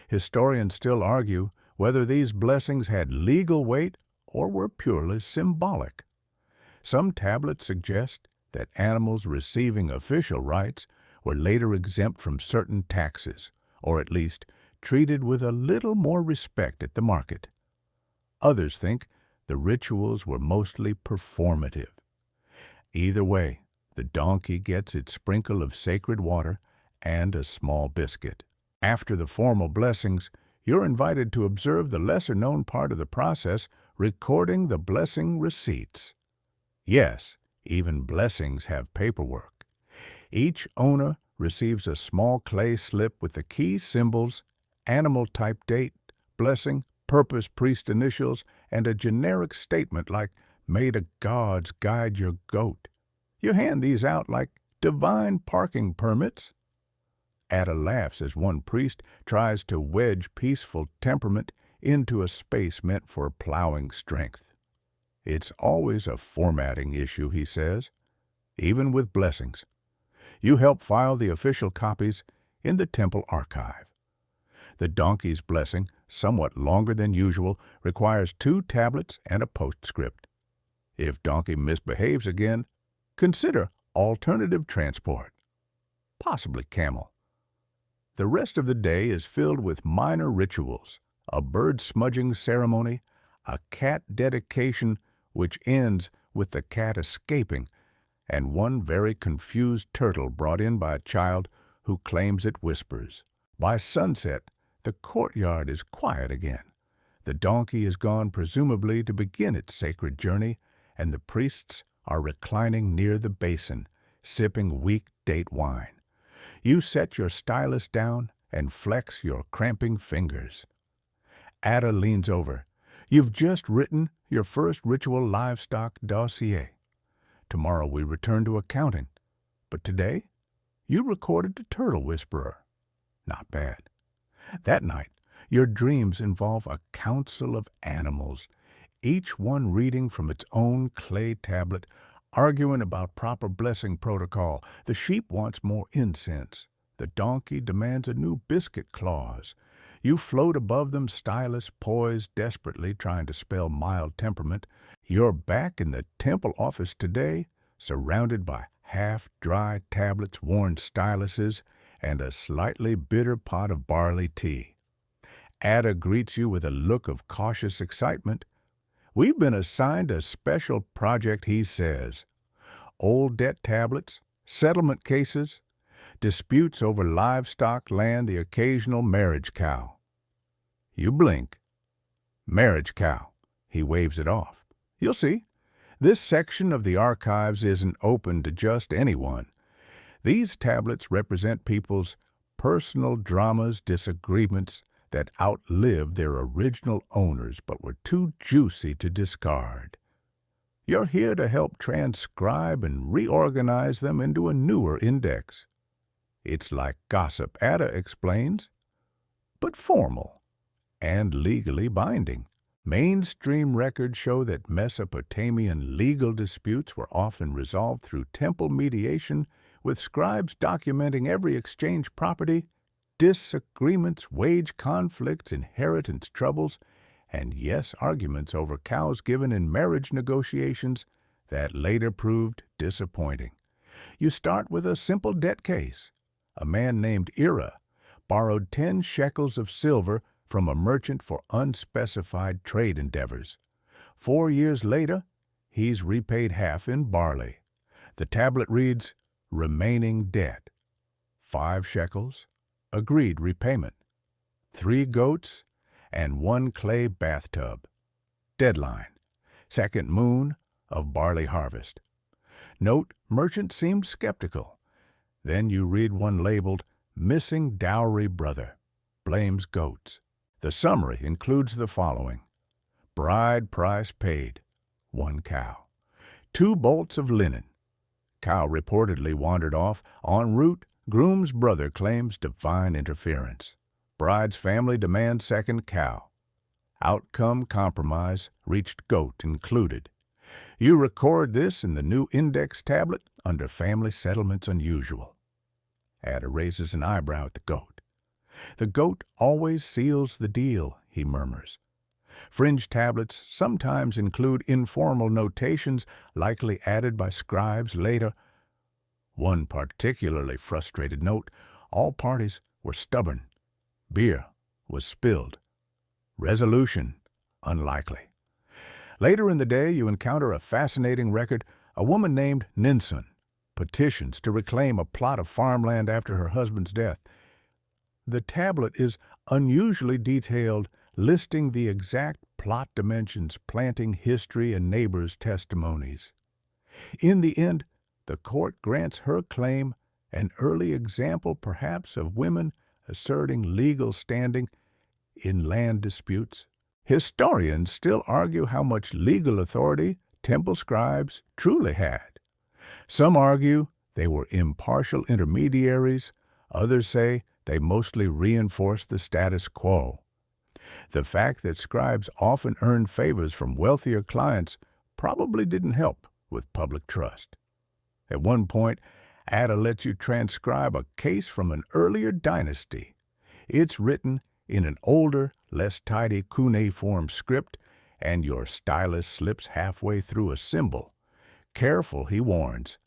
Historians still argue whether these blessings had legal weight or were purely symbolic. Some tablets suggest that animals receiving official rights were later exempt from certain taxes, or at least treated with a little more respect at the market. Others think the rituals were mostly performative. Either way, the donkey gets its sprinkle of sacred water and a small biscuit. After the formal blessings, you're invited to observe the lesser-known part of the process, recording the blessing receipts. Yes, even blessings have paperwork. Each owner receives a small clay slip with the key symbols, animal type, date, blessing, purpose, priest initials, and a generic statement like, "May the gods guide your goat." You hand these out like divine parking permits. Ada laughs as one priest tries to wedge peaceful temperament into a space meant for plowing strength. "It's always a formatting issue," he says, "even with blessings." You help file the official copies in the temple archive. The donkey's blessing, somewhat longer than usual, requires 2 tablets and a postscript. If donkey misbehaves again, consider alternative transport, possibly camel. The rest of the day is filled with minor rituals: a bird smudging ceremony, a cat dedication which ends with the cat escaping, and one very confused turtle brought in by a child who claims it whispers. By sunset, the courtyard is quiet again. The donkey is gone, presumably to begin its sacred journey, and the priests are reclining near the basin, sipping weak date wine. You set your stylus down and flex your cramping fingers. Ada leans over. "You've just written your first ritual livestock dossier. Tomorrow we return to accounting. But today, you recorded the turtle whisperer. Not bad." That night, your dreams involve a council of animals, each one reading from its own clay tablet, arguing about proper blessing protocol. The sheep wants more incense. The donkey demands a new biscuit clause. You float above them, stylus poised desperately, trying to spell mild temperament. You're back in the temple office today, surrounded by half-dry tablets, worn styluses, and a slightly bitter pot of barley tea. Ada greets you with a look of cautious excitement. "We've been assigned a special project," he says. "Old debt tablets, settlement cases, disputes over livestock land, the occasional marriage cow." You blink. "Marriage cow." He waves it off. "You'll see. This section of the archives isn't open to just anyone. These tablets represent people's personal dramas, disagreements that outlived their original owners but were too juicy to discard. You're here to help transcribe and reorganize them into a newer index. It's like gossip," Ada explains, "but formal and legally binding." Mainstream records show that Mesopotamian legal disputes were often resolved through temple mediation, with scribes documenting every exchange property, disagreements, wage conflicts, inheritance troubles, and yes, arguments over cows given in marriage negotiations that later proved disappointing. You start with a simple debt case. A man named Ira borrowed 10 shekels of silver from a merchant for unspecified trade endeavors. 4 years later, he's repaid half in barley. The tablet reads, "Remaining debt. 5 shekels, agreed repayment. 3 goats and 1 clay bathtub. Deadline, 2nd moon of barley harvest." Note, merchant seemed skeptical. Then you read one labeled, "Missing dowry brother. Blames goats." The summary includes the following: bride price paid, 1 cow. 2 bolts of linen. Cow reportedly wandered off. En route, groom's brother claims divine interference. Bride's family demands 2nd cow. Outcome compromise, reached goat included. You record this in the new index tablet under Family Settlements Unusual. Ada raises an eyebrow at the goat. "The goat always seals the deal," he murmurs. Fringe tablets sometimes include informal notations likely added by scribes later. One particularly frustrated note: all parties were stubborn. Beer was spilled. Resolution unlikely. Later in the day, you encounter a fascinating record. A woman named Ninsun petitions to reclaim a plot of farmland after her husband's death. The tablet is unusually detailed, listing the exact plot dimensions, planting history, and neighbors' testimonies. In the end, the court grants her claim, an early example perhaps of women asserting legal standing in land disputes. Historians still argue how much legal authority temple scribes truly had. Some argue they were impartial intermediaries. Others say they mostly reinforced the status quo. The fact that scribes often earned favors from wealthier clients probably didn't help with public trust. At one point, Ada lets you transcribe a case from an earlier dynasty. It's written in an older, less tidy cuneiform script, and your stylus slips halfway through a symbol. Careful, he warns.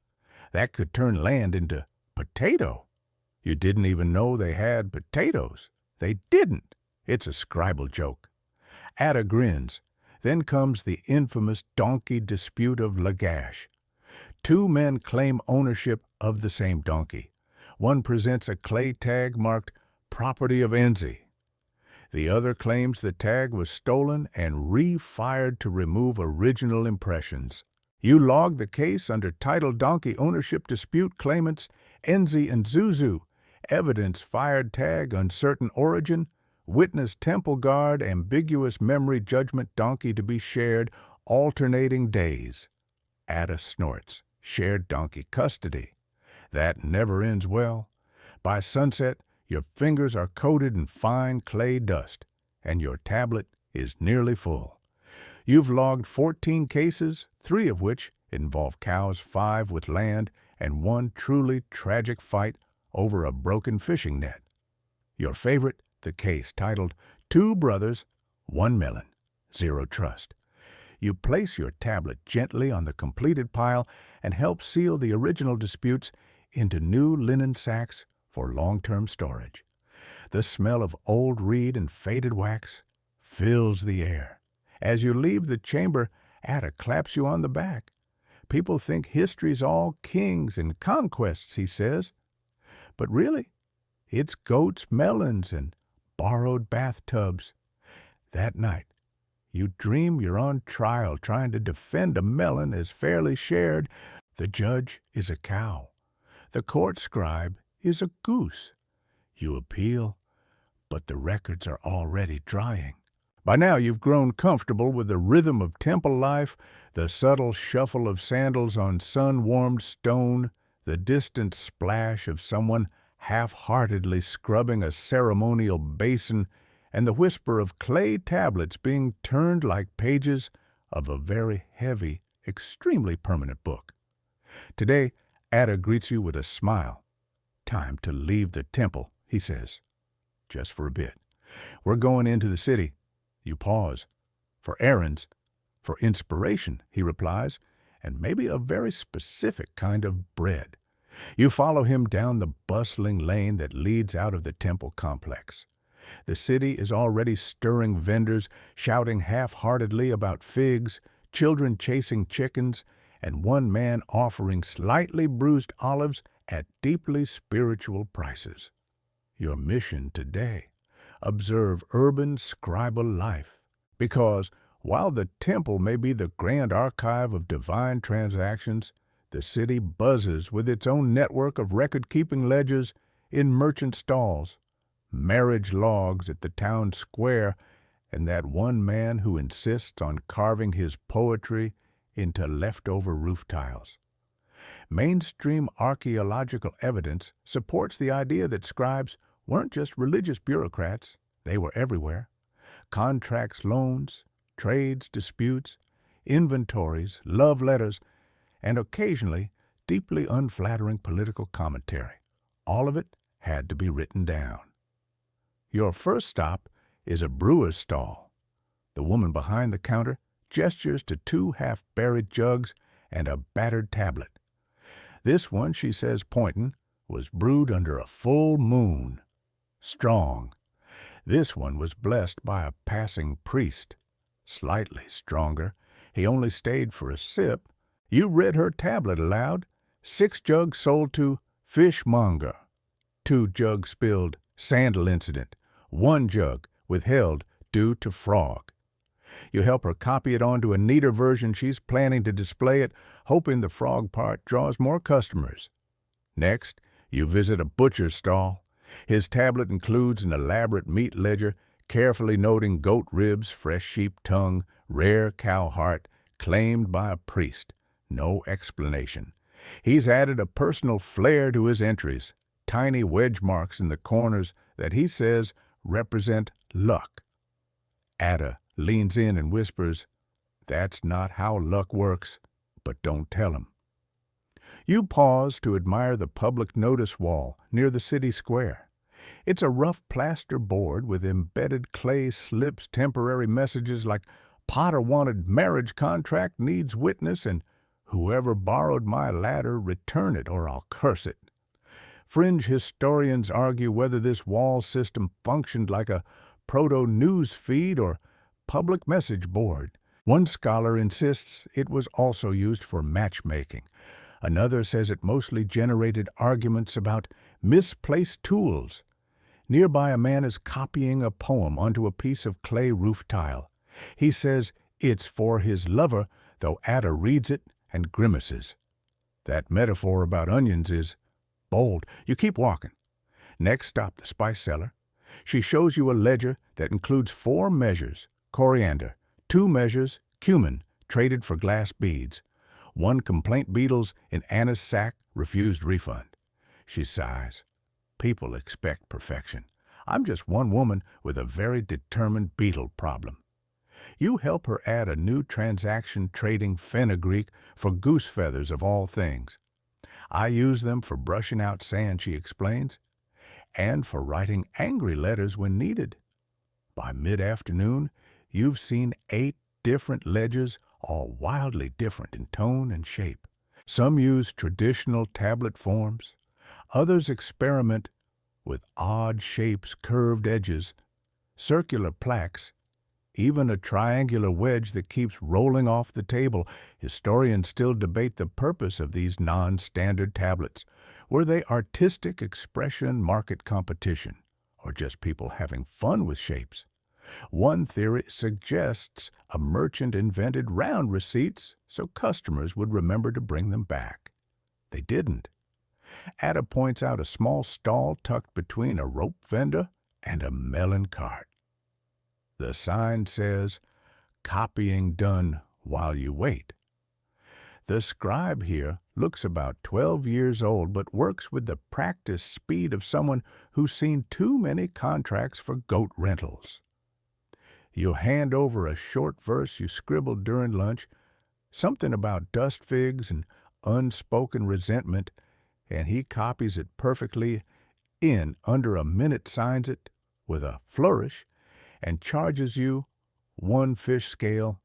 That could turn land into potato. You didn't even know they had potatoes. They didn't. It's a scribal joke. Ada grins. Then comes the infamous donkey dispute of Lagash. 2 men claim ownership of the same donkey. One presents a clay tag marked "Property of Enzi." The other claims the tag was stolen and refired to remove original impressions. You log the case under title Donkey Ownership Dispute Claimants Enzi and Zuzu. Evidence fired tag uncertain origin. Witness temple guard ambiguous memory judgment donkey to be shared alternating days. Ada snorts. Shared donkey custody. That never ends well. By sunset, your fingers are coated in fine clay dust, and your tablet is nearly full. You've logged 14 cases, 3 of which involve cows, 5 with land, and 1 truly tragic fight over a broken fishing net. Your favorite, the case titled "2 Brothers, 1 Melon, 0 Trust." You place your tablet gently on the completed pile and help seal the original disputes into new linen sacks for long-term storage. The smell of old reed and faded wax fills the air. As you leave the chamber, Ada claps you on the back. People think history's all kings and conquests, he says. But really, it's goats, melons, and borrowed bathtubs. That night, you dream you're on trial trying to defend a melon as fairly shared. The judge is a cow. The court scribe is a goose. You appeal, but the records are already drying. By now you've grown comfortable with the rhythm of temple life, the subtle shuffle of sandals on sun-warmed stone, the distant splash of someone half-heartedly scrubbing a ceremonial basin, and the whisper of clay tablets being turned like pages of a very heavy, extremely permanent book. Today, Ada greets you with a smile. "Time to leave the temple," he says. "Just for a bit. We're going into the city." You pause. "For errands." "For inspiration," he replies, "and maybe a very specific kind of bread." You follow him down the bustling lane that leads out of the temple complex. The city is already stirring vendors, shouting half-heartedly about figs, children chasing chickens, and one man offering slightly bruised olives at deeply spiritual prices. Your mission today: observe urban scribal life. Because while the temple may be the grand archive of divine transactions, the city buzzes with its own network of record-keeping ledgers in merchant stalls, marriage logs at the town square, and that one man who insists on carving his poetry into leftover roof tiles. Mainstream archaeological evidence supports the idea that scribes weren't just religious bureaucrats, they were everywhere. Contracts, loans, trades, disputes, inventories, love letters, and occasionally deeply unflattering political commentary. All of it had to be written down. Your first stop is a brewer's stall. The woman behind the counter gestures to 2 half-buried jugs and a battered tablet. This one, she says, pointing, was brewed under a full moon. Strong. This one was blessed by a passing priest. Slightly stronger. He only stayed for a sip. You read her tablet aloud. 6 jugs sold to fishmonger. 2 jugs spilled, sandal incident. 1 jug withheld due to frog. You help her copy it onto a neater version she's planning to display it, hoping the frog part draws more customers. Next, you visit a butcher's stall. His tablet includes an elaborate meat ledger, carefully noting goat ribs, fresh sheep tongue, rare cow heart, claimed by a priest. No explanation. He's added a personal flair to his entries, tiny wedge marks in the corners that he says represent luck. Ada leans in and whispers, "That's not how luck works, but don't tell him." You pause to admire the public notice wall near the city square. It's a rough plaster board with embedded clay slips, temporary messages like "Potter wanted marriage contract, needs witness," and "Whoever borrowed my ladder, return it or I'll curse it." Fringe historians argue whether this wall system functioned like a proto-news feed or public message board. One scholar insists it was also used for matchmaking. Another says it mostly generated arguments about misplaced tools. Nearby, a man is copying a poem onto a piece of clay roof tile. He says it's for his lover, though Ada reads it and grimaces. That metaphor about onions is bold. You keep walking. Next stop, the spice cellar. She shows you a ledger that includes 4 measures: coriander, 2 measures, cumin, traded for glass beads. 1 complaint beetles in Anna's sack, refused refund. She sighs. People expect perfection. I'm just one woman with a very determined beetle problem. You help her add a new transaction trading fenugreek for goose feathers of all things. I use them for brushing out sand, she explains, and for writing angry letters when needed. By mid-afternoon, you've seen 8 different ledgers, all wildly different in tone and shape. Some use traditional tablet forms, others experiment with odd shapes, curved edges, circular plaques, even a triangular wedge that keeps rolling off the table. Historians still debate the purpose of these non-standard tablets. Were they artistic expression, market competition, or just people having fun with shapes? One theory suggests a merchant invented round receipts so customers would remember to bring them back. They didn't. Ada points out a small stall tucked between a rope vendor and a melon cart. The sign says, "Copying done while you wait." The scribe here looks about 12 years old, but works with the practiced speed of someone who's seen too many contracts for goat rentals. You hand over a short verse you scribbled during lunch, something about dust figs and unspoken resentment, and he copies it perfectly in under a minute, signs it with a flourish, and charges you 1 fish scale.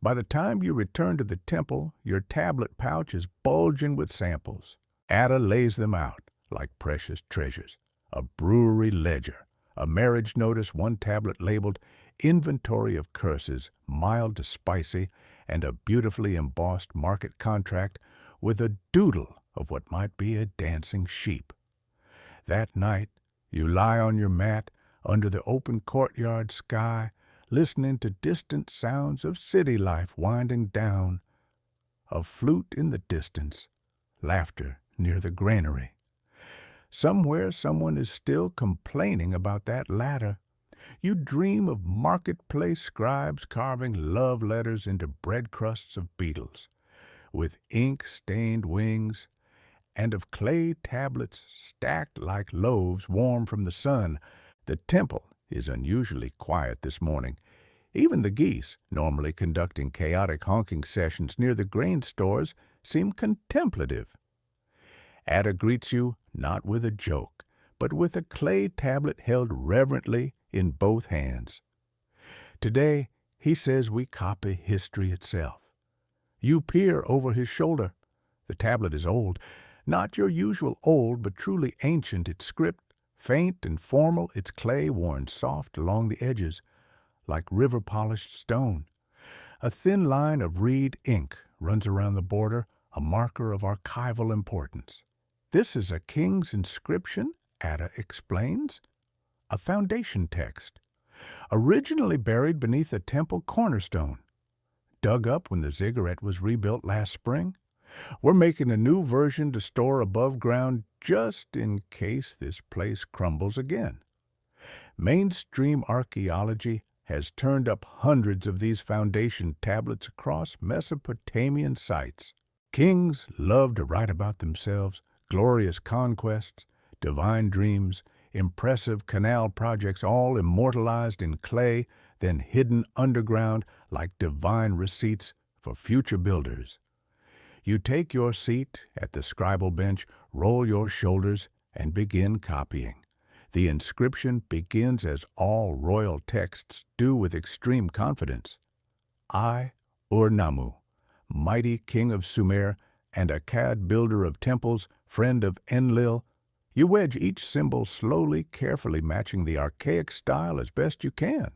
By the time you return to the temple, your tablet pouch is bulging with samples. Ada lays them out like precious treasures. A brewery ledger, a marriage notice, one tablet labeled "Inventory of Curses, Mild to Spicy," and a beautifully embossed market contract with a doodle of what might be a dancing sheep. That night, you lie on your mat under the open courtyard sky, listening to distant sounds of city life winding down, a flute in the distance, laughter near the granary. Somewhere someone is still complaining about that ladder. You dream of marketplace scribes carving love letters into bread crusts of beetles, with ink-stained wings, and of clay tablets stacked like loaves warm from the sun. The temple is unusually quiet this morning. Even the geese, normally conducting chaotic honking sessions near the grain stores, seem contemplative. Ada greets you not with a joke, but with a clay tablet held reverently in both hands. Today, he says we copy history itself. You peer over his shoulder. The tablet is old, not your usual old, but truly ancient. Its script faint and formal, its clay worn soft along the edges, like river-polished stone. A thin line of reed ink runs around the border, a marker of archival importance. This is a king's inscription, Ada explains, a foundation text, originally buried beneath a temple cornerstone, dug up when the ziggurat was rebuilt last spring. We're making a new version to store above ground just in case this place crumbles again. Mainstream archaeology has turned up hundreds of these foundation tablets across Mesopotamian sites. Kings love to write about themselves, glorious conquests, divine dreams, impressive canal projects, all immortalized in clay, then hidden underground like divine receipts for future builders. You take your seat at the scribal bench, roll your shoulders, and begin copying. The inscription begins as all royal texts do, with extreme confidence. I, Ur-Nammu, mighty king of Sumer and Akkad builder of temples, friend of Enlil. You wedge each symbol slowly, carefully matching the archaic style as best you can.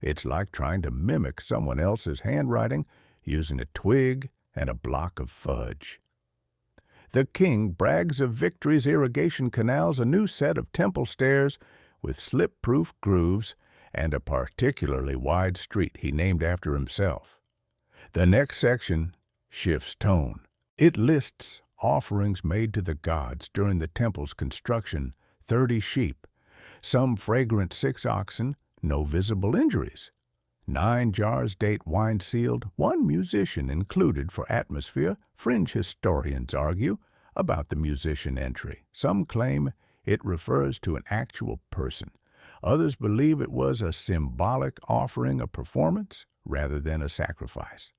It's like trying to mimic someone else's handwriting using a twig and a block of fudge. The king brags of victory's irrigation canals, a new set of temple stairs with slip-proof grooves, and a particularly wide street he named after himself. The next section shifts tone. It lists offerings made to the gods during the temple's construction, 30 sheep, some fragrant 6 oxen, no visible injuries. 9 jars date wine-sealed, 1 musician included for atmosphere. Fringe historians argue about the musician entry. Some claim it refers to an actual person. Others believe it was a symbolic offering, a performance, rather than a sacrifice.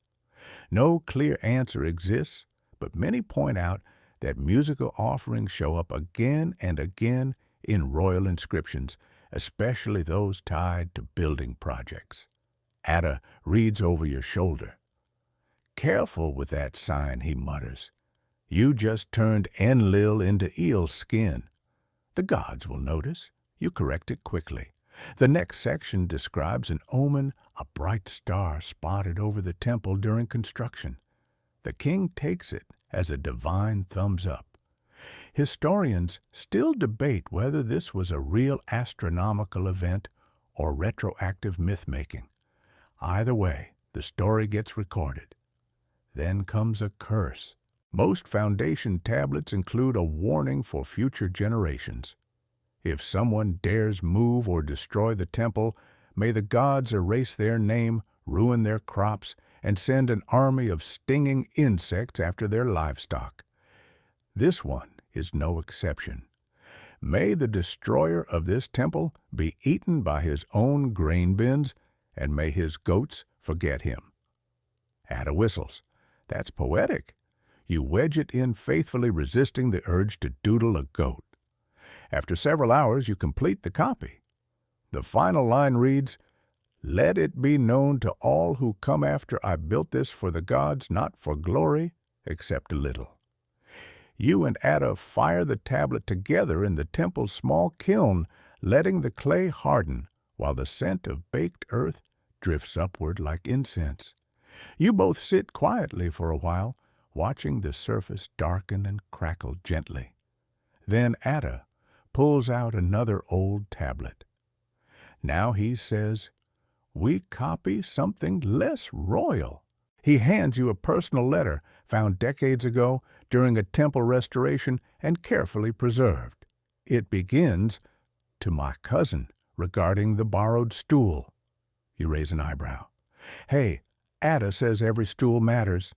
No clear answer exists, but many point out that musical offerings show up again and again in royal inscriptions, especially those tied to building projects. Ada reads over your shoulder. "Careful with that sign," he mutters. "You just turned Enlil into eel skin. The gods will notice." You correct it quickly. The next section describes an omen, a bright star spotted over the temple during construction. The king takes it as a divine thumbs up. Historians still debate whether this was a real astronomical event or retroactive myth-making. Either way, the story gets recorded. Then comes a curse. Most foundation tablets include a warning for future generations. If someone dares move or destroy the temple, may the gods erase their name, ruin their crops, and send an army of stinging insects after their livestock. This one is no exception. May the destroyer of this temple be eaten by his own grain bins, and may his goats forget him. Ada whistles. That's poetic. You wedge it in faithfully, resisting the urge to doodle a goat. After several hours, you complete the copy. The final line reads, "Let it be known to all who come after, I built this for the gods, not for glory, except a little." You and Ada fire the tablet together in the temple's small kiln, letting the clay harden, while the scent of baked earth drifts upward like incense. You both sit quietly for a while, watching the surface darken and crackle gently. Then Ada pulls out another old tablet. Now he says, "We copy something less royal." He hands you a personal letter found decades ago during a temple restoration and carefully preserved. It begins, "To my cousin, regarding the borrowed stool." You raise an eyebrow. "Hey, Ada says every stool matters."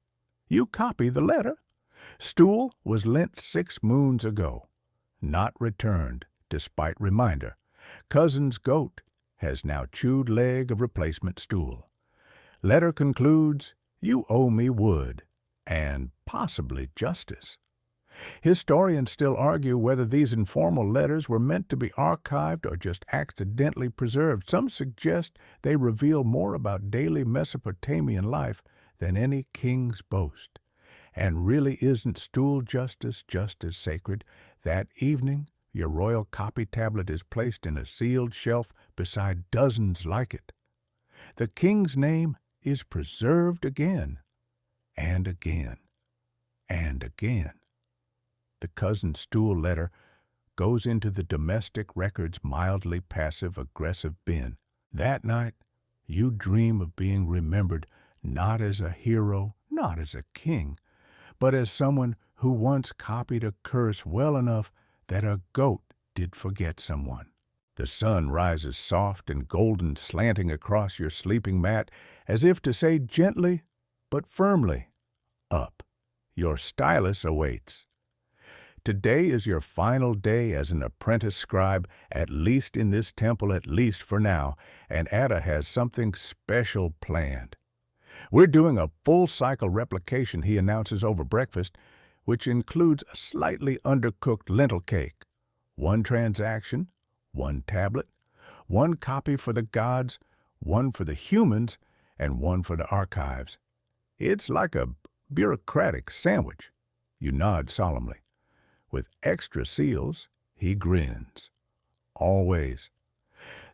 You copy the letter. "Stool was lent 6 moons ago. Not returned, despite reminder. Cousin's goat has now chewed leg of replacement stool. Letter concludes, you owe me wood, and possibly justice." Historians still argue whether these informal letters were meant to be archived or just accidentally preserved. Some suggest they reveal more about daily Mesopotamian life than any king's boast. And really isn't stool justice just as sacred? That evening, your royal copy tablet is placed in a sealed shelf beside dozens like it. The king's name is preserved again, and again, and again. The cousin stool letter goes into the domestic record's mildly passive-aggressive bin. That night, you dream of being remembered not as a hero, not as a king, but as someone who once copied a curse well enough that a goat did forget someone. The sun rises soft and golden, slanting across your sleeping mat, as if to say gently but firmly, "Up." Your stylus awaits. Today is your final day as an apprentice scribe, at least in this temple, at least for now, and Ada has something special planned. "We're doing a full-cycle replication," he announces over breakfast, which includes a slightly undercooked lentil cake. 1 transaction, 1 tablet, 1 copy for the gods, 1 for the humans, and 1 for the archives. It's like a bureaucratic sandwich. You nod solemnly. With extra seals, he grins. Always.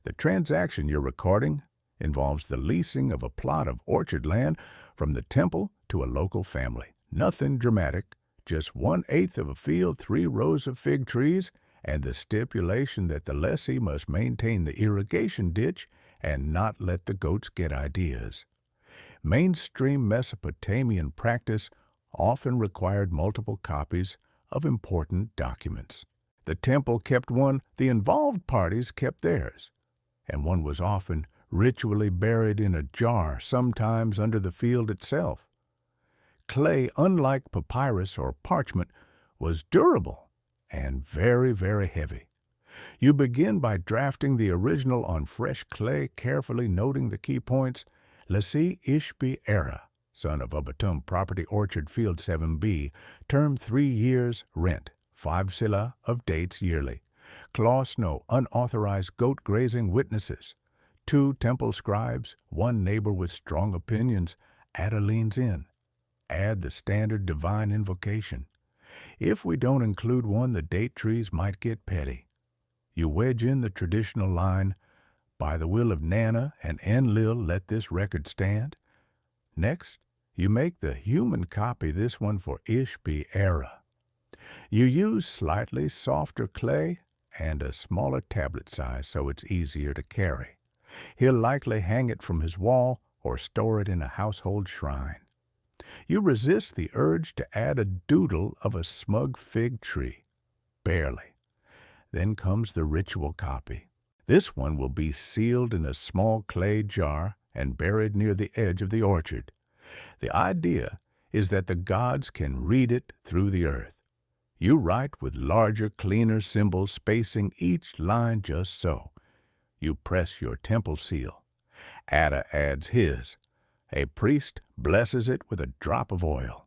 The transaction you're recording involves the leasing of a plot of orchard land from the temple to a local family. Nothing dramatic, just 1/8 of a field, 3 rows of fig trees, and the stipulation that the lessee must maintain the irrigation ditch and not let the goats get ideas. Mainstream Mesopotamian practice often required multiple copies of important documents. The temple kept one, the involved parties kept theirs, and one was often ritually buried in a jar, sometimes under the field itself. Clay, unlike papyrus or parchment, was durable and very, very heavy. You begin by drafting the original on fresh clay, carefully noting the key points. Lessee Ishbi Era, son of Ubatum, property orchard field 7B, term 3 years, rent, 5 sila of dates yearly. Clause no unauthorized goat grazing witnesses. 2 temple scribes, 1 neighbor with strong opinions. Ada leans in. Add the standard divine invocation. If we don't include one, the date trees might get petty. You wedge in the traditional line, "By the will of Nana and Enlil, let this record stand." Next, you make the human copy, this one for Ishbi era. You use slightly softer clay and a smaller tablet size so it's easier to carry. He'll likely hang it from his wall or store it in a household shrine. You resist the urge to add a doodle of a smug fig tree. Barely. Then comes the ritual copy. This one will be sealed in a small clay jar and buried near the edge of the orchard. The idea is that the gods can read it through the earth. You write with larger, cleaner symbols, spacing each line just so. You press your temple seal. Ada adds his. A priest blesses it with a drop of oil.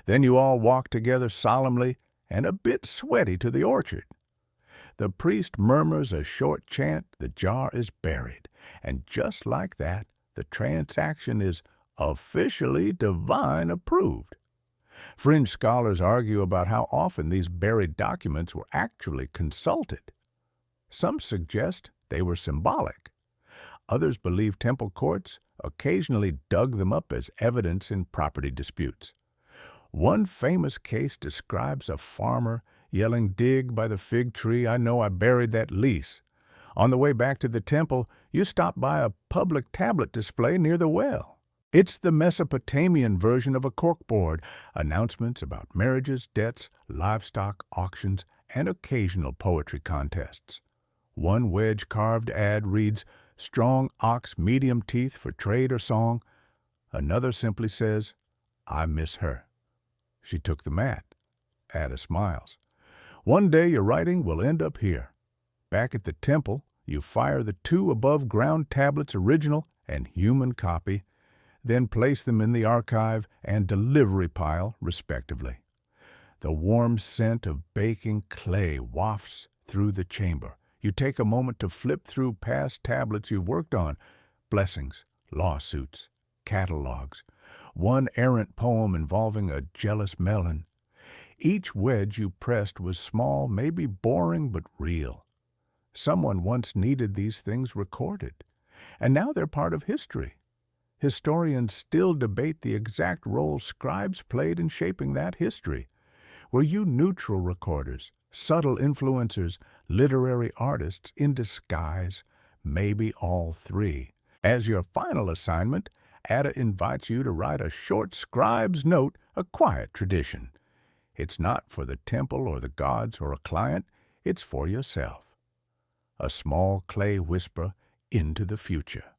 Then you all walk together solemnly and a bit sweaty to the orchard. The priest murmurs a short chant, the jar is buried, and just like that, the transaction is officially divine approved. Fringe scholars argue about how often these buried documents were actually consulted. Some suggest they were symbolic. Others believe temple courts occasionally dug them up as evidence in property disputes. One famous case describes a farmer yelling, "Dig by the fig tree, I know I buried that lease." On the way back to the temple, you stop by a public tablet display near the well. It's the Mesopotamian version of a corkboard, announcements about marriages, debts, livestock auctions, and occasional poetry contests. One wedge-carved ad reads, "Strong ox, medium teeth for trade or song." Another simply says, "I miss her. She took the mat." Ada smiles. One day your writing will end up here. Back at the temple, you fire the two above-ground tablets, original and human copy, then place them in the archive and delivery pile, respectively. The warm scent of baking clay wafts through the chamber. You take a moment to flip through past tablets you've worked on, blessings, lawsuits, catalogs, one errant poem involving a jealous melon. Each wedge you pressed was small, maybe boring, but real. Someone once needed these things recorded, and now they're part of history. Historians still debate the exact role scribes played in shaping that history. Were you neutral recorders, subtle influencers, literary artists in disguise? Maybe all three. As your final assignment, Ada invites you to write a short scribe's note, a quiet tradition. It's not for the temple or the gods or a client, it's for yourself. A small clay whisper into the future.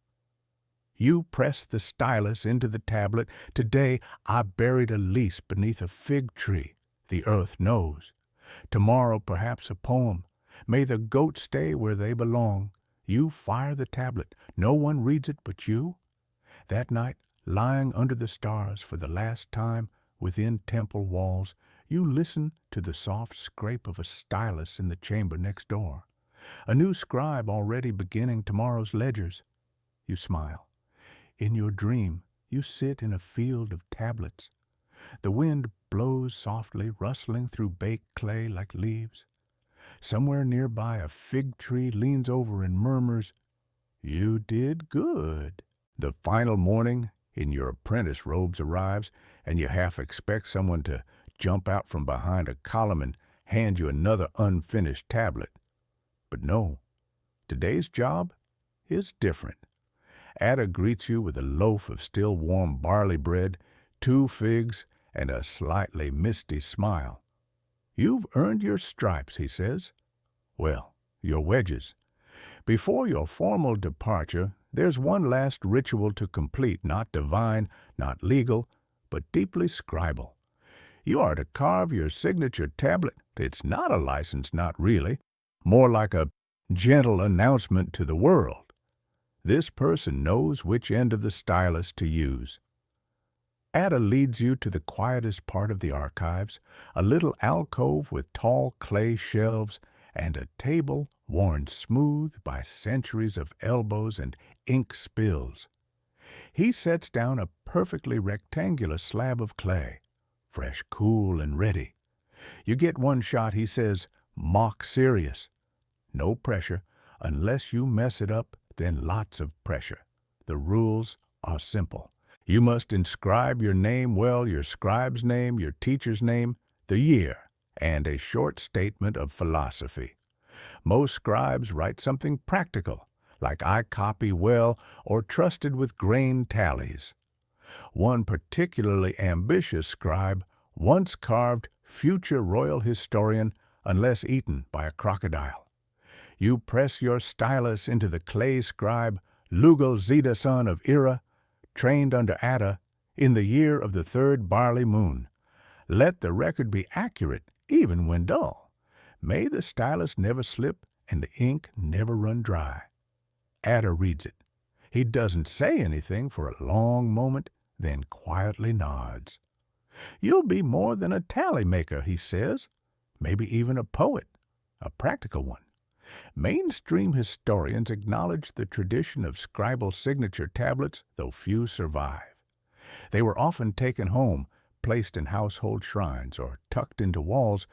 You press the stylus into the tablet. "Today I buried a lease beneath a fig tree. The earth knows." Tomorrow perhaps a poem. "May the goats stay where they belong." You fire the tablet. No one reads it but you. That night, lying under the stars for the last time within temple walls, you listen to the soft scrape of a stylus in the chamber next door. A new scribe already beginning tomorrow's ledgers. You smile. In your dream, you sit in a field of tablets. The wind blows softly, rustling through baked clay like leaves. Somewhere nearby, a fig tree leans over and murmurs, "You did good." The final morning in your apprentice robes arrives, and you half expect someone to jump out from behind a column and hand you another unfinished tablet. But no, today's job is different. Ada greets you with a loaf of still warm barley bread, 2 figs, and a slightly misty smile. "You've earned your stripes," he says. Well, your wedges. Before your formal departure, there's one last ritual to complete, not divine, not legal, but deeply scribal. You are to carve your signature tablet. It's not a license, not really, more like a gentle announcement to the world. This person knows which end of the stylus to use. Ada leads you to the quietest part of the archives, a little alcove with tall clay shelves and a table worn smooth by centuries of elbows and ink spills. He sets down a perfectly rectangular slab of clay, fresh, cool, and ready. You get one shot, he says, mock serious. No pressure. Unless you mess it up, then lots of pressure. The rules are simple. You must inscribe your name well, your scribe's name, your teacher's name, the year, and a short statement of philosophy. Most scribes write something practical, like I copy well or trusted with grain tallies. One particularly ambitious scribe once carved future royal historian unless eaten by a crocodile. You press your stylus into the clay scribe Lugal Zeta son of Ira, trained under Atta, in the year of the third barley moon. Let the record be accurate, even when dull. May the stylus never slip and the ink never run dry. Atta reads it. He doesn't say anything for a long moment, then quietly nods. You'll be more than a tally maker, he says, maybe even a poet, a practical one. Mainstream historians acknowledge the tradition of scribal signature tablets, though few survive. They were often taken home, placed in household shrines, or tucked into walls,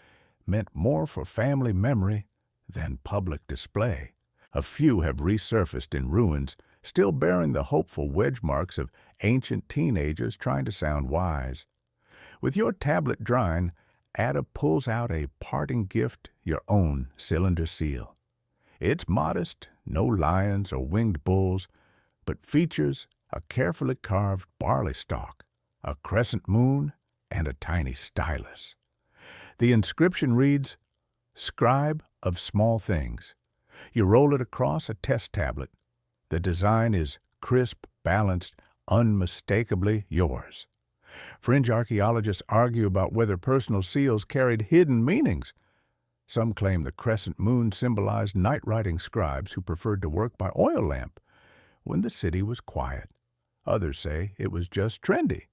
meant more for family memory than public display. A few have resurfaced in ruins, still bearing the hopeful wedge marks of ancient teenagers trying to sound wise. With your tablet drying, Atta pulls out a parting gift, your own cylinder seal. It's modest, no lions or winged bulls, but features a carefully carved barley stalk, a crescent moon, and a tiny stylus. The inscription reads, Scribe of small things. You roll it across a test tablet. The design is crisp, balanced, unmistakably yours. Fringe archaeologists argue about whether personal seals carried hidden meanings. Some claim the crescent moon symbolized night-riding scribes who preferred to work by oil lamp when the city was quiet. Others say it was just trendy.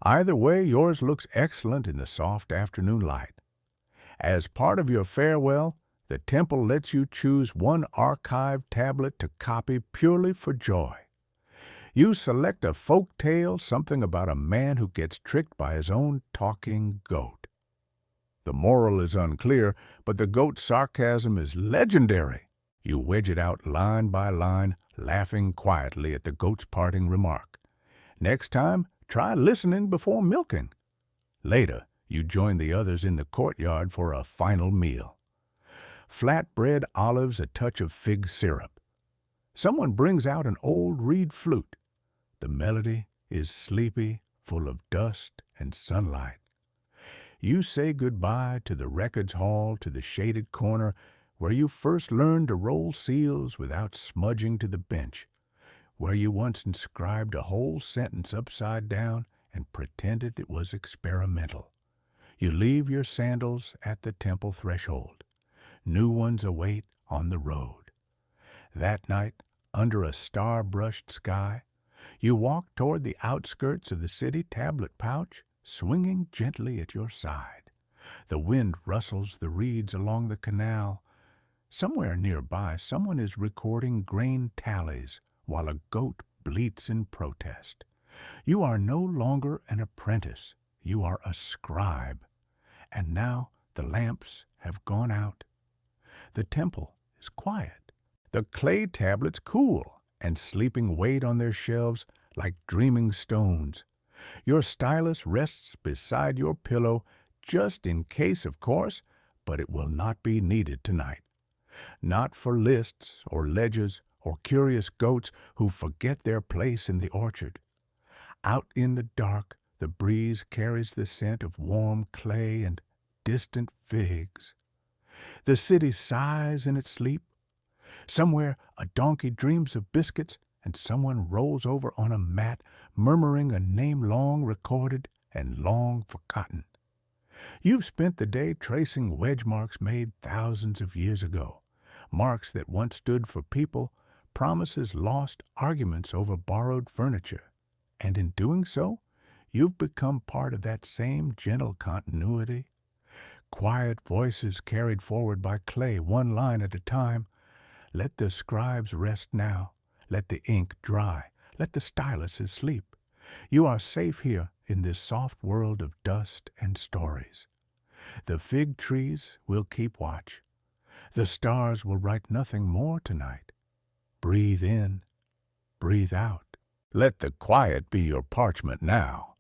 Either way, yours looks excellent in the soft afternoon light. As part of your farewell, the temple lets you choose one archived tablet to copy purely for joy. You select a folk tale, something about a man who gets tricked by his own talking goat. The moral is unclear, but the goat's sarcasm is legendary. You wedge it out line by line, laughing quietly at the goat's parting remark. Next time, try listening before milking. Later, you join the others in the courtyard for a final meal. Flatbread olives, a touch of fig syrup. Someone brings out an old reed flute. The melody is sleepy, full of dust and sunlight. You say goodbye to the records hall, to the shaded corner where you first learned to roll seals without smudging to the bench, where you once inscribed a whole sentence upside down and pretended it was experimental. You leave your sandals at the temple threshold. New ones await on the road. That night, under a star-brushed sky, you walk toward the outskirts of the city tablet pouch, swinging gently at your side. The wind rustles the reeds along the canal. Somewhere nearby, someone is recording grain tallies while a goat bleats in protest. You are no longer an apprentice. You are a scribe. And now the lamps have gone out. The temple is quiet. The clay tablets cool and sleeping wait on their shelves like dreaming stones. Your stylus rests beside your pillow, just in case, of course, but it will not be needed tonight. Not for lists or ledgers or curious goats who forget their place in the orchard. Out in the dark, the breeze carries the scent of warm clay and distant figs. The city sighs in its sleep. Somewhere a donkey dreams of biscuits, and someone rolls over on a mat, murmuring a name long recorded and long forgotten. You've spent the day tracing wedge marks made thousands of years ago, marks that once stood for people, promises lost, arguments over borrowed furniture. And in doing so, you've become part of that same gentle continuity. Quiet voices carried forward by clay, one line at a time. Let the scribes rest now. Let the ink dry. Let the styluses sleep. You are safe here in this soft world of dust and stories. The fig trees will keep watch. The stars will write nothing more tonight. Breathe in, breathe out. Let the quiet be your parchment now.